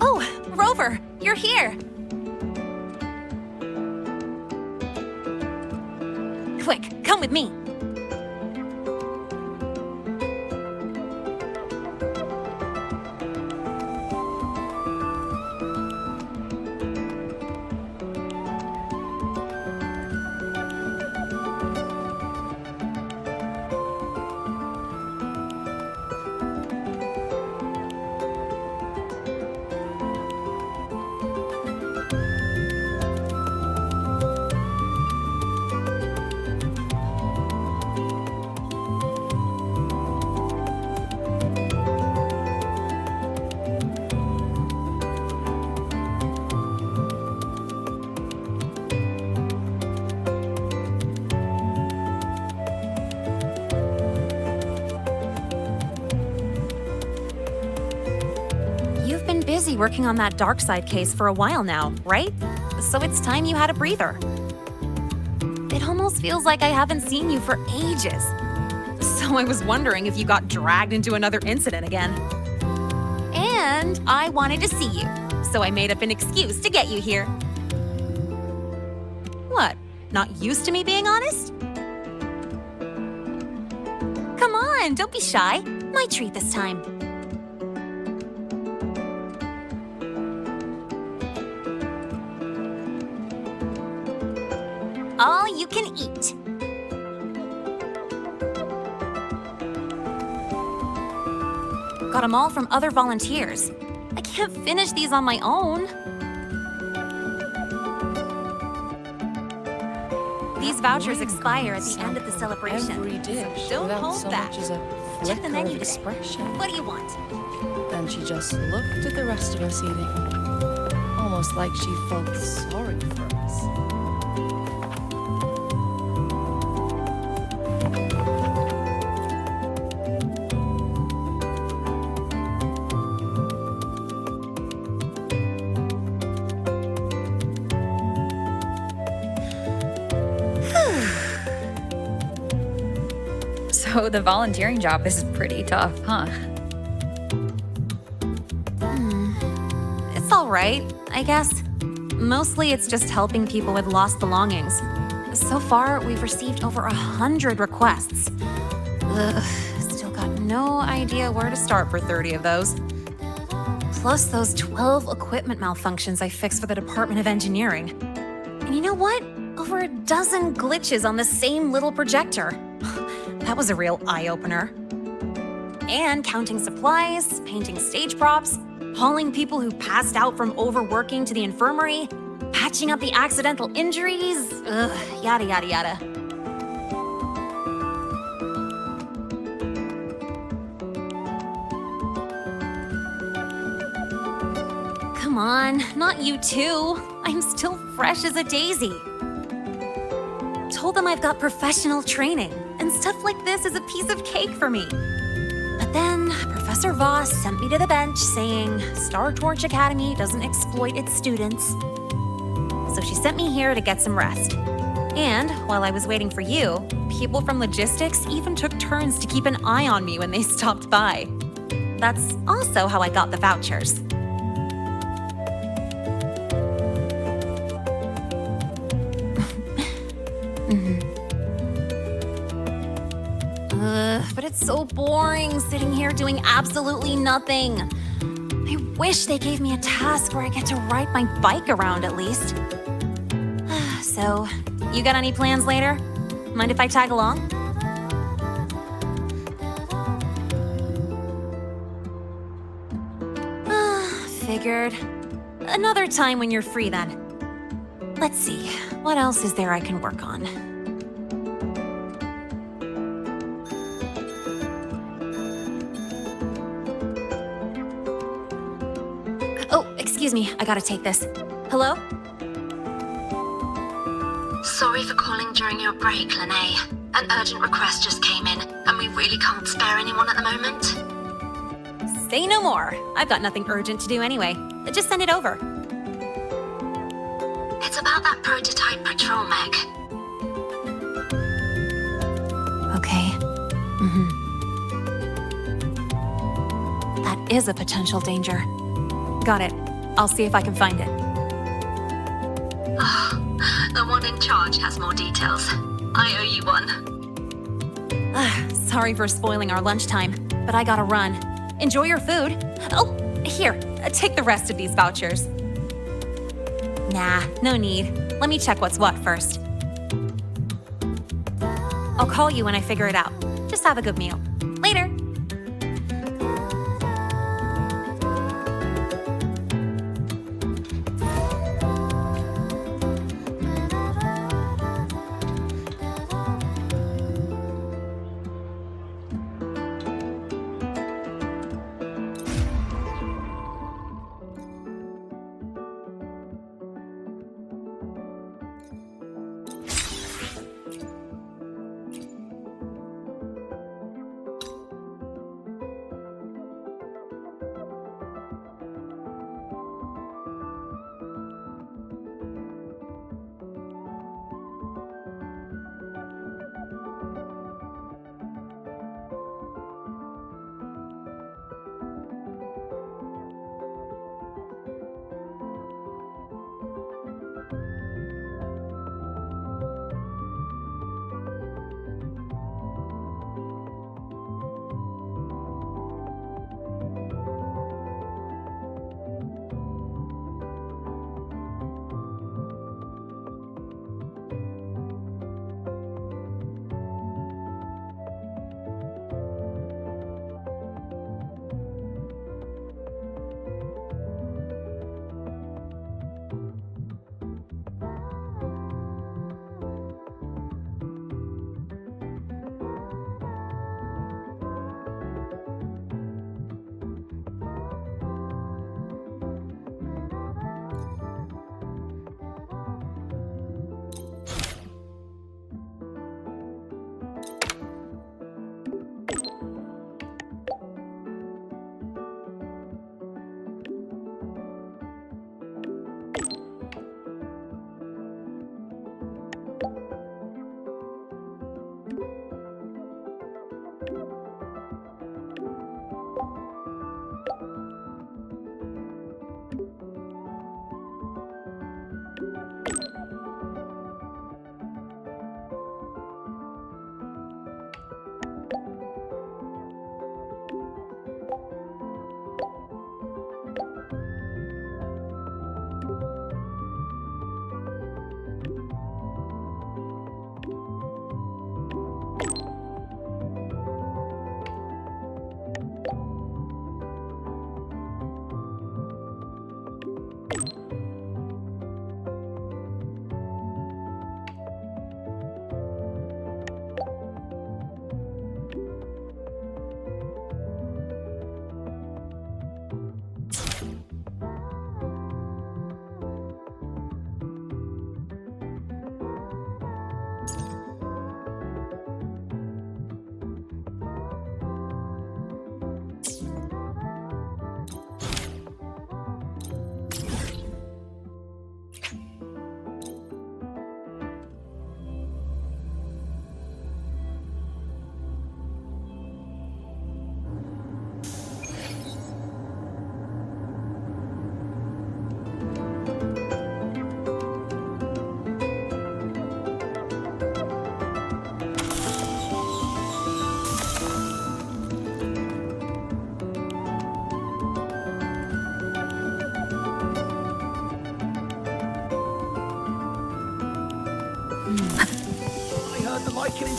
Oh, Rover, you're here. Quick, come with me. busy working on that dark side case for a while now, right? So it's time you had a breather. It almost feels like I haven't seen you for ages. So I was wondering if you got dragged into another incident again. And I wanted to see you, so I made up an excuse to get you here. What? Not used to me being honest? Come on, don't be shy. My treat this time. All you can eat. Got them all from other volunteers. I can't finish these on my own. These vouchers expire at the end of the celebration. Every dish Don't without hold so back. much as a Check the flicker menu of today. expression. What do you want? Then she just looked at the rest of us eating, almost like she felt sorry for us. So the volunteering job is pretty tough, huh? It's all right, I guess. Mostly it's just helping people with lost belongings. So far, we've received over 100 requests. Ugh, still got no idea where to start for 30 of those. Plus those 12 equipment malfunctions I fixed for the Department of Engineering. And you know what? Over a dozen glitches on the same little projector. That was a real eye-opener. And counting supplies, painting stage props, hauling people who passed out from overworking to the infirmary, patching up the accidental injuries, yada yada yada. Come on, not you too. I'm still fresh as a daisy. Told them I've got professional training, and stuff like this is a piece of cake for me. But then Professor Voss sent me to the bench saying Star Torch Academy doesn't exploit its students. So she sent me here to get some rest. And while I was waiting for you, people from logistics even took turns to keep an eye on me when they stopped by. That's also how I got the vouchers. But it's so boring sitting here doing absolutely nothing. I wish they gave me a task where I get to ride my bike around at least. So, you got any plans later? Mind if I tag along? Figured. Another time when you're free then. Let's see, what else is there I can work on? Oh, excuse me, I gotta take this. Hello? Sorry for calling during your break, Lene. An urgent request just came in, and we really can't spare anyone at the moment. Say no more. I've got nothing urgent to do anyway. Just send it over. It's about that prototype patrol mech. Okay. That is a potential danger. Got it. I'll see if I can find it. The one in charge has more details. I owe you one. Sorry for spoiling our lunchtime, but I gotta run. Enjoy your food. Oh, here, take the rest of these vouchers. Nah, no need. Let me check what's what first. I'll call you when I figure it out. Just have a good meal. Later.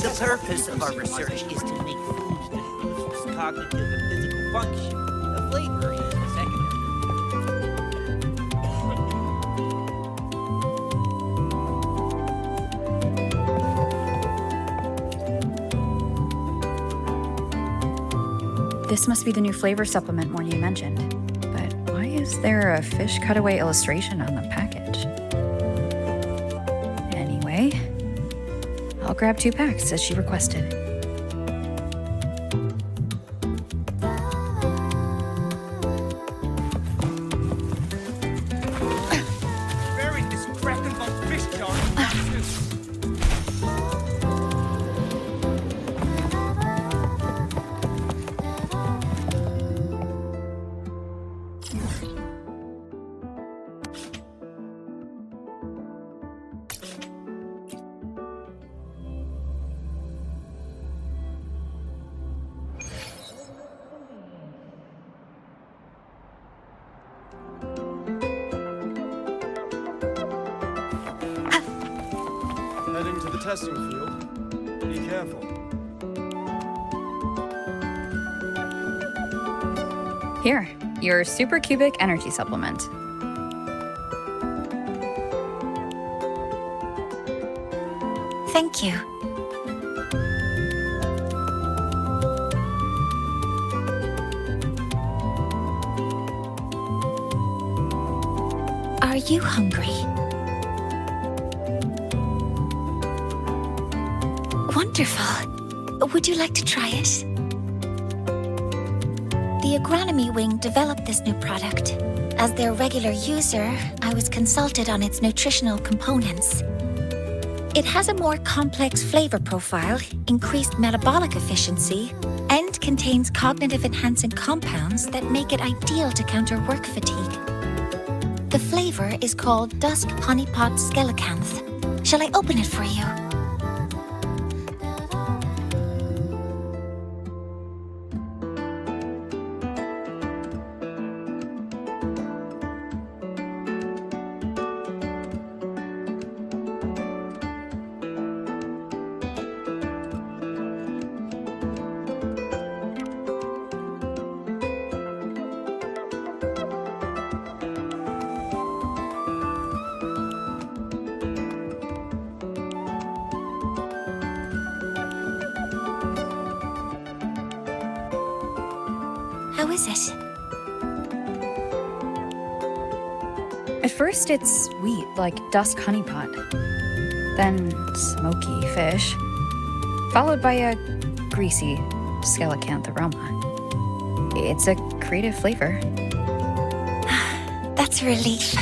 The purpose of our research is to make foods that boost cognitive and physical function. The flavor is secondary. This must be the new flavor supplement Morny mentioned. But why is there a fish cutaway illustration on the package? Anyway, I'll grab 2 packs as she requested. Buried this crack-and fish jar in that soup. Heading to the testing field. Be careful. Here, your supercubic energy supplement. Thank you. Are you hungry? Wonderful. Would you like to try it? The agronomy wing developed this new product. As their regular user, I was consulted on its nutritional components. It has a more complex flavor profile, increased metabolic efficiency, and contains cognitive-enhancing compounds that make it ideal to counter work fatigue. The flavor is called Dusk Honeypot Skellicanth. Shall I open it for you? How is it? At first, it's sweet, like dusk honeypot. Then smoky fish, followed by a greasy skellicanth aroma. It's a creative flavor. That's a relief.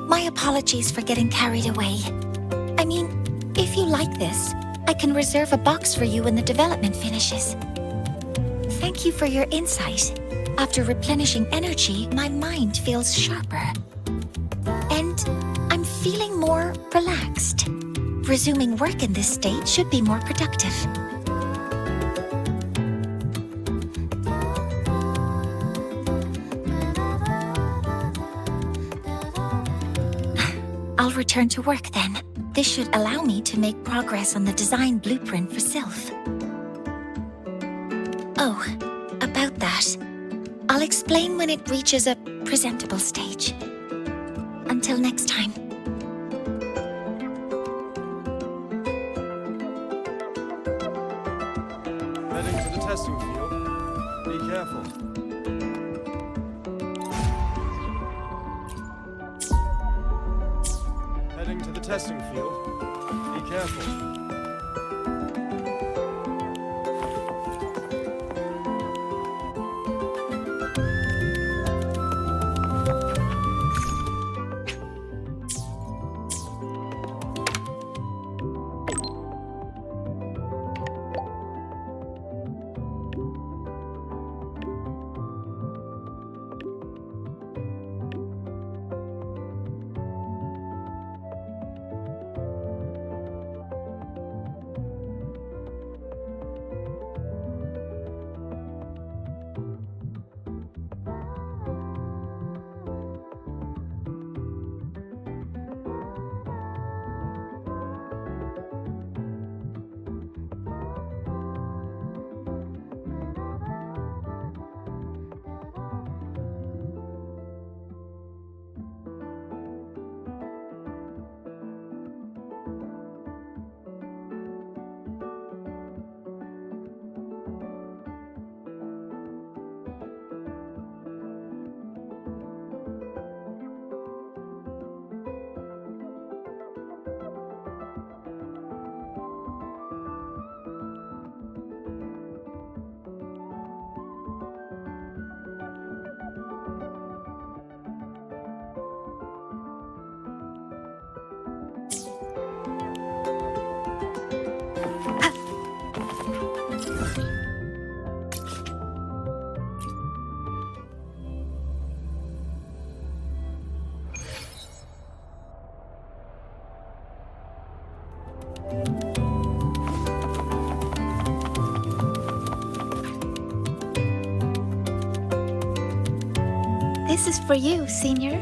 My apologies for getting carried away. I mean, if you like this, I can reserve a box for you when the development finishes. Thank you for your insight. After replenishing energy, my mind feels sharper. And I'm feeling more relaxed. Resuming work in this state should be more productive. I'll return to work then. This should allow me to make progress on the design blueprint for Sylph. Oh, about that. I'll explain when it reaches a presentable stage. Until next time. Heading to the testing field. Be careful. Heading to the testing field. Be careful. This is for you, Senior.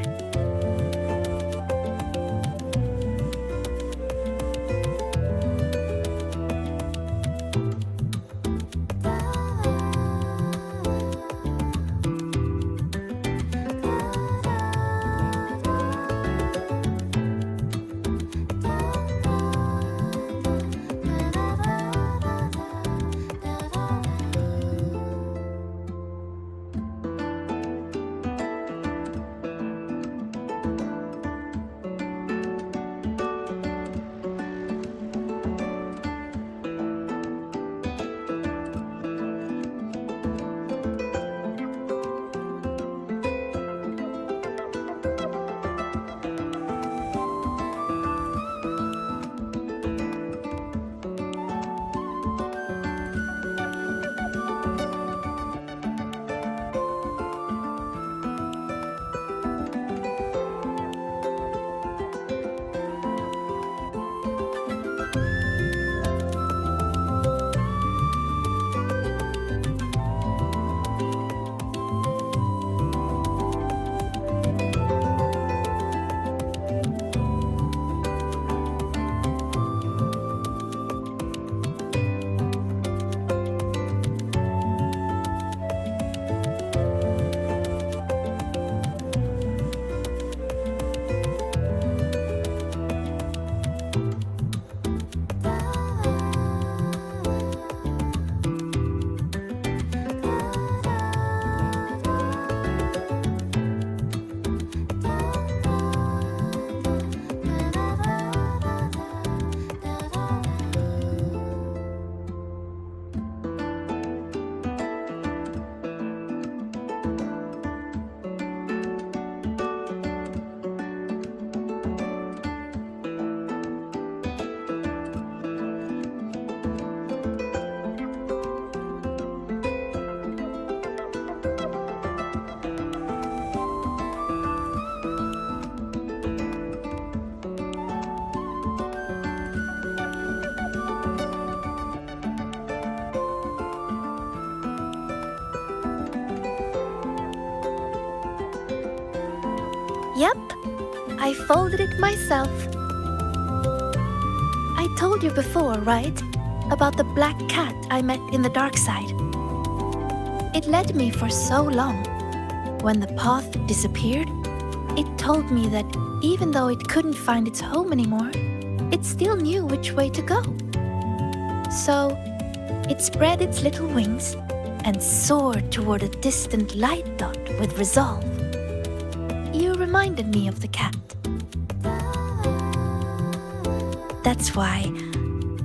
Yep, I folded it myself. I told you before, right? About the black cat I met in the dark side. It led me for so long. When the path disappeared, it told me that even though it couldn't find its home anymore, it still knew which way to go. So, it spread its little wings and soared toward a distant light dot with resolve. You reminded me of the cat. That's why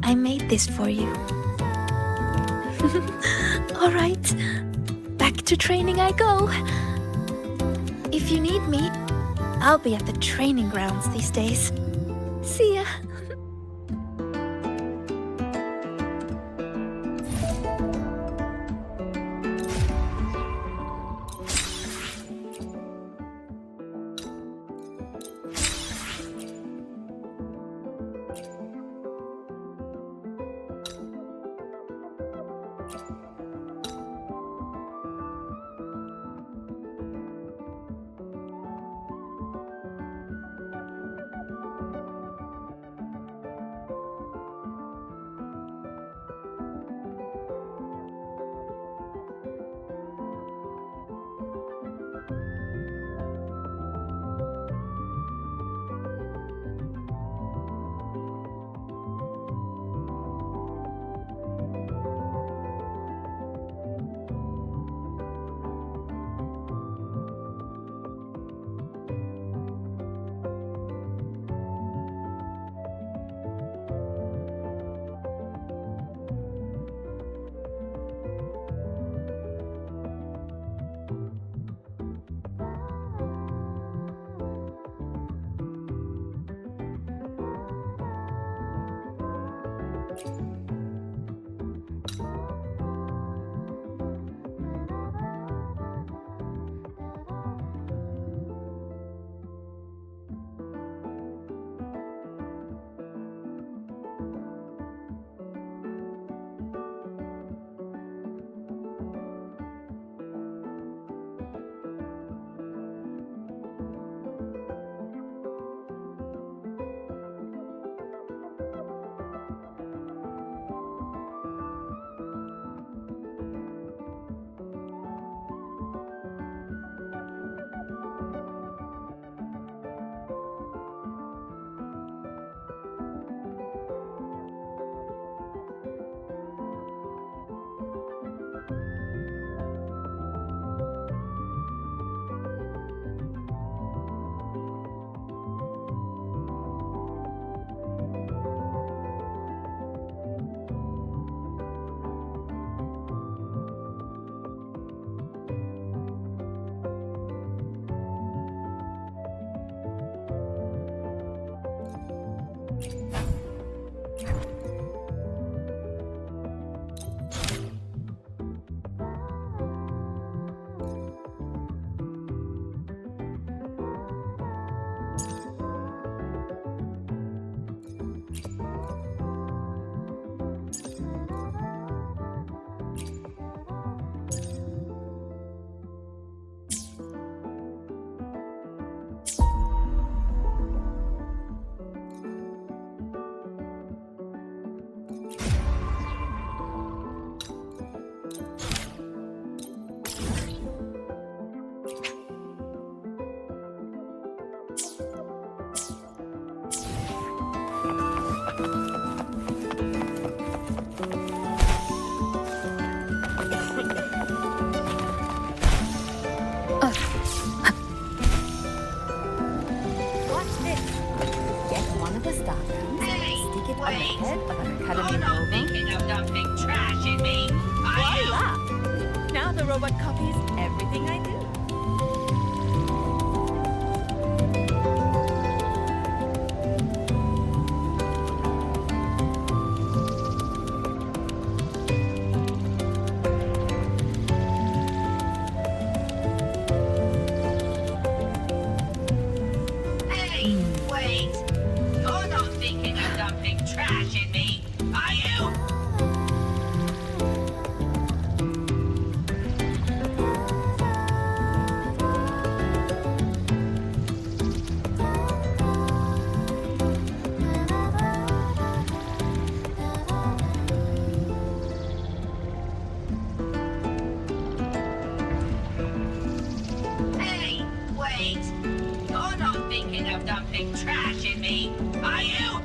I made this for you. All right, back to training I go. If you need me, I'll be at the training grounds these days. See ya. the robot copies everything I do. Hey, wait! You're not thinking of dumping trash in me, are you? Hey, wait! You're not thinking of dumping trash in me, are you?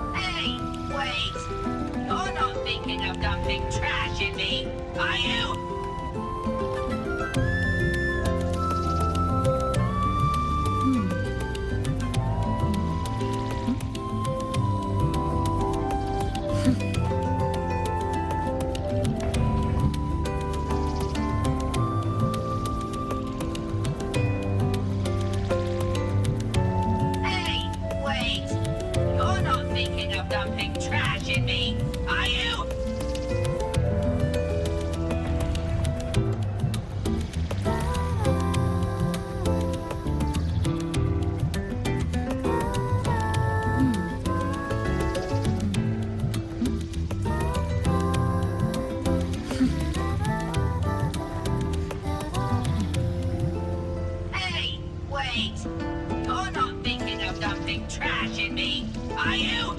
Hey, wait! You're not thinking of dumping trash in me, are you? Hey, wait! You're not thinking of dumping trash in me, are you? Hey, wait! You're not thinking of dumping trash in me, are you?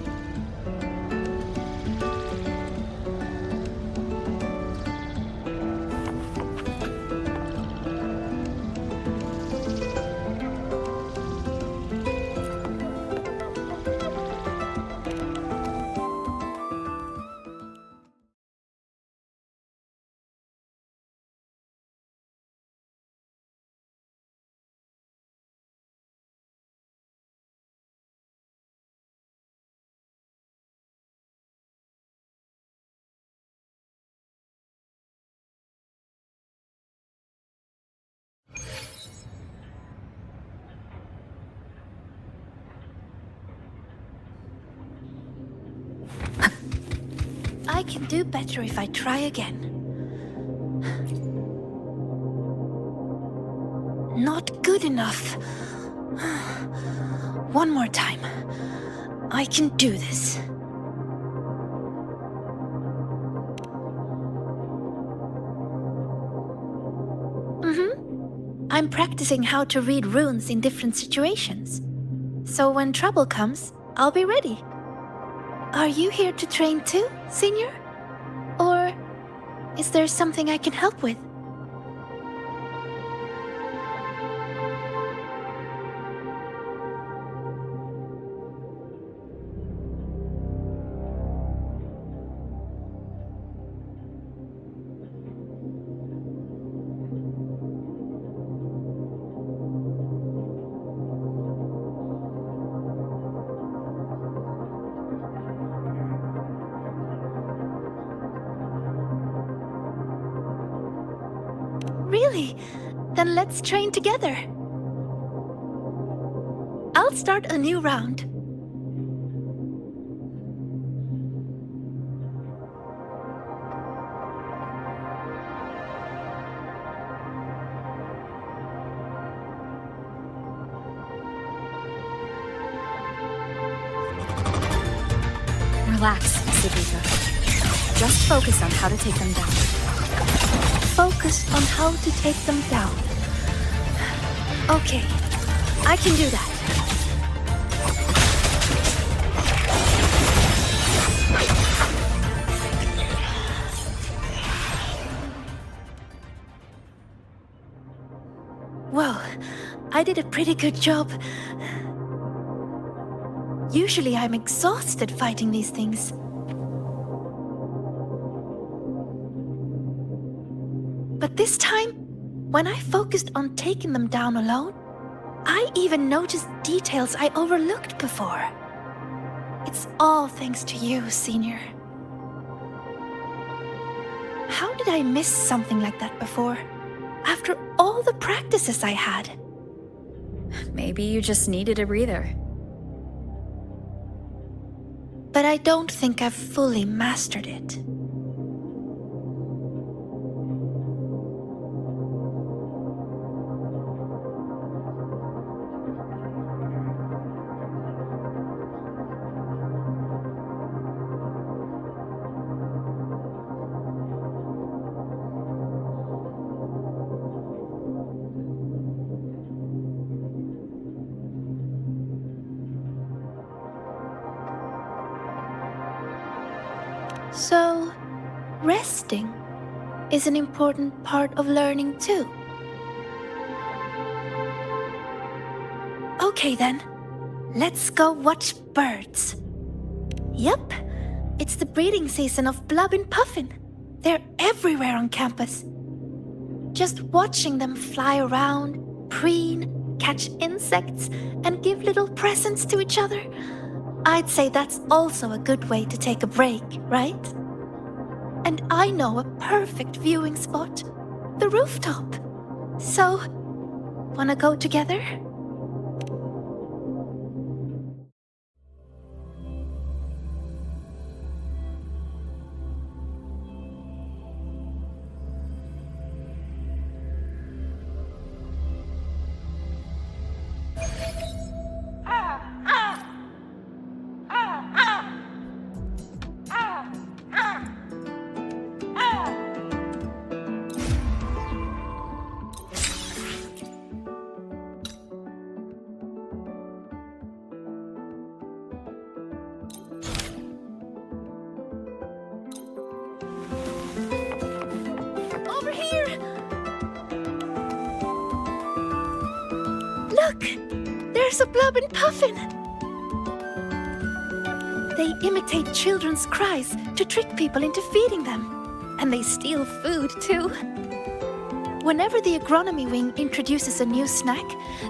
I can do better if I try again. Not good enough. One more time. I can do this. I'm practicing how to read runes in different situations. So when trouble comes, I'll be ready. Are you here to train too, Senior? Or is there something I can help with? Really? Then let's train together. I'll start a new round. Relax, Sidrika. Just focus on how to take them down. Focus on how to take them down. Okay, I can do that. Well, I did a pretty good job. Usually I'm exhausted fighting these things. But this time, when I focused on taking them down alone, I even noticed details I overlooked before. It's all thanks to you, Senior. How did I miss something like that before? After all the practices I had? Maybe you just needed a breather. But I don't think I've fully mastered it. So, resting is an important part of learning too. Okay then, let's go watch birds. Yep, it's the breeding season of Blub and Puffin. They're everywhere on campus. Just watching them fly around, preen, catch insects, and give little presents to each other, I'd say that's also a good way to take a break, right? And I know a perfect viewing spot, the rooftop. So, wanna go together? Over here! Look! There's a Blub and Puffin! They imitate children's cries to trick people into feeding them. And they steal food, too. Whenever the agronomy wing introduces a new snack,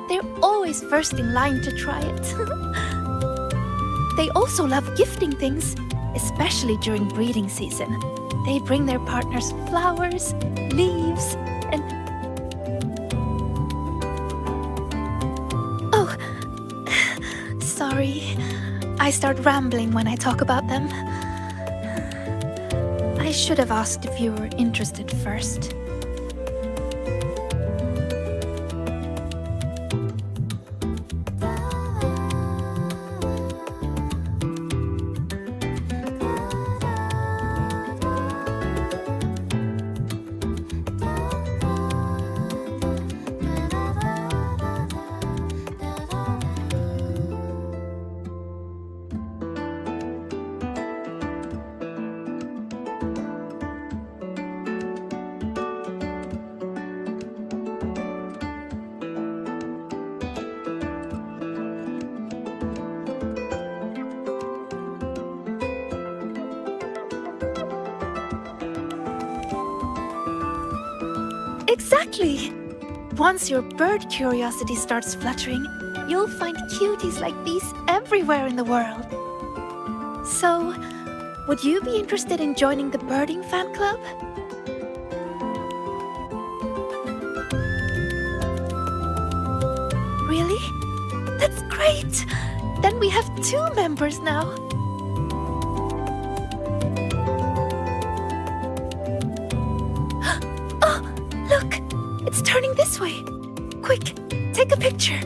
they're always first in line to try it. They also love gifting things, especially during breeding season. They bring their partners flowers, leaves, and... Oh, sorry. I start rambling when I talk about them. I should have asked if you were interested first. Exactly! Once your bird curiosity starts fluttering, you'll find cuties like these everywhere in the world. So, would you be interested in joining the birding fan club? Really? That's great! Then we have 2 members now. It's turning this way. Quick, take a picture.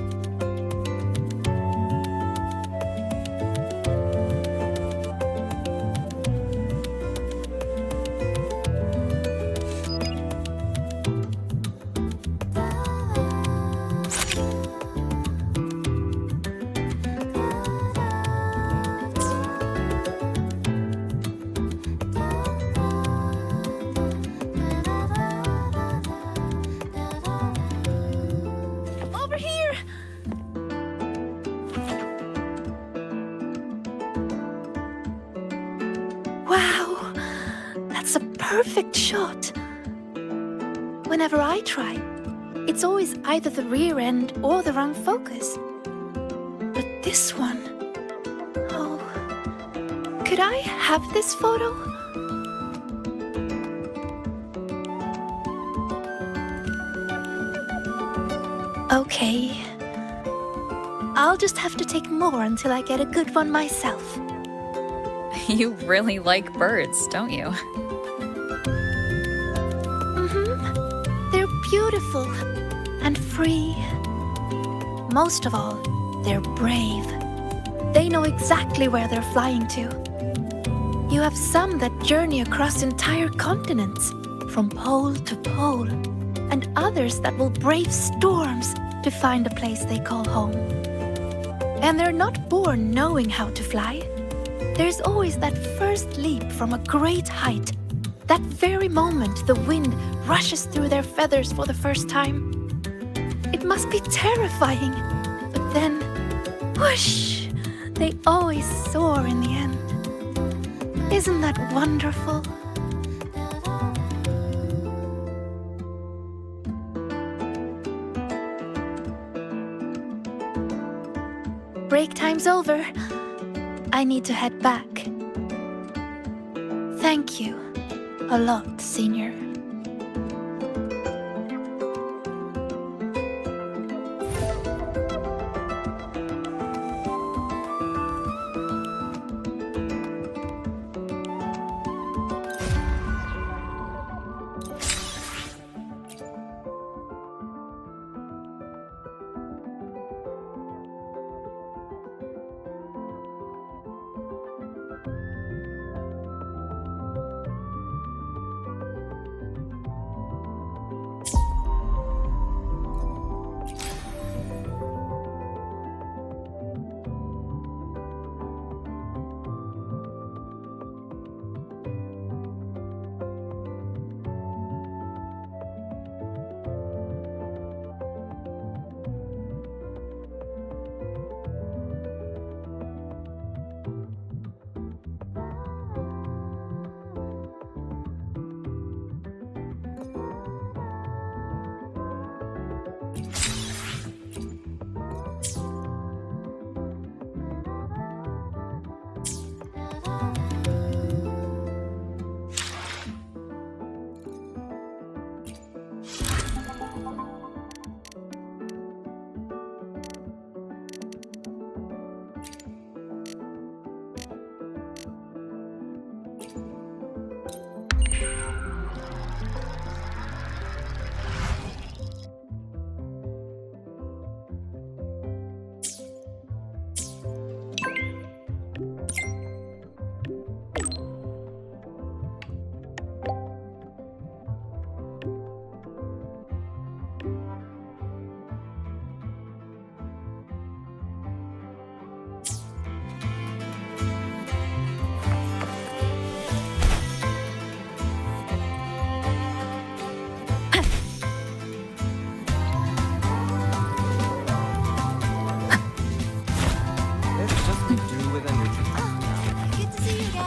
perfect shot. Whenever I try, it's always either the rear end or the wrong focus. But this one... Oh... Could I have this photo? Okay. I'll just have to take more until I get a good one myself. You really like birds, don't you? They're beautiful and free. Most of all, they're brave. They know exactly where they're flying to. You have some that journey across entire continents, from pole to pole, and others that will brave storms to find a place they call home. And they're not born knowing how to fly. There's always that first leap from a great height. That very moment the wind rushes through their feathers for the first time. It must be terrifying, but then, whoosh, they always soar in the end. Isn't that wonderful? Break time's over. I need to head back. Thank you a lot, Senior.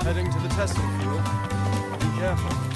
Heading to the testing field. Be careful.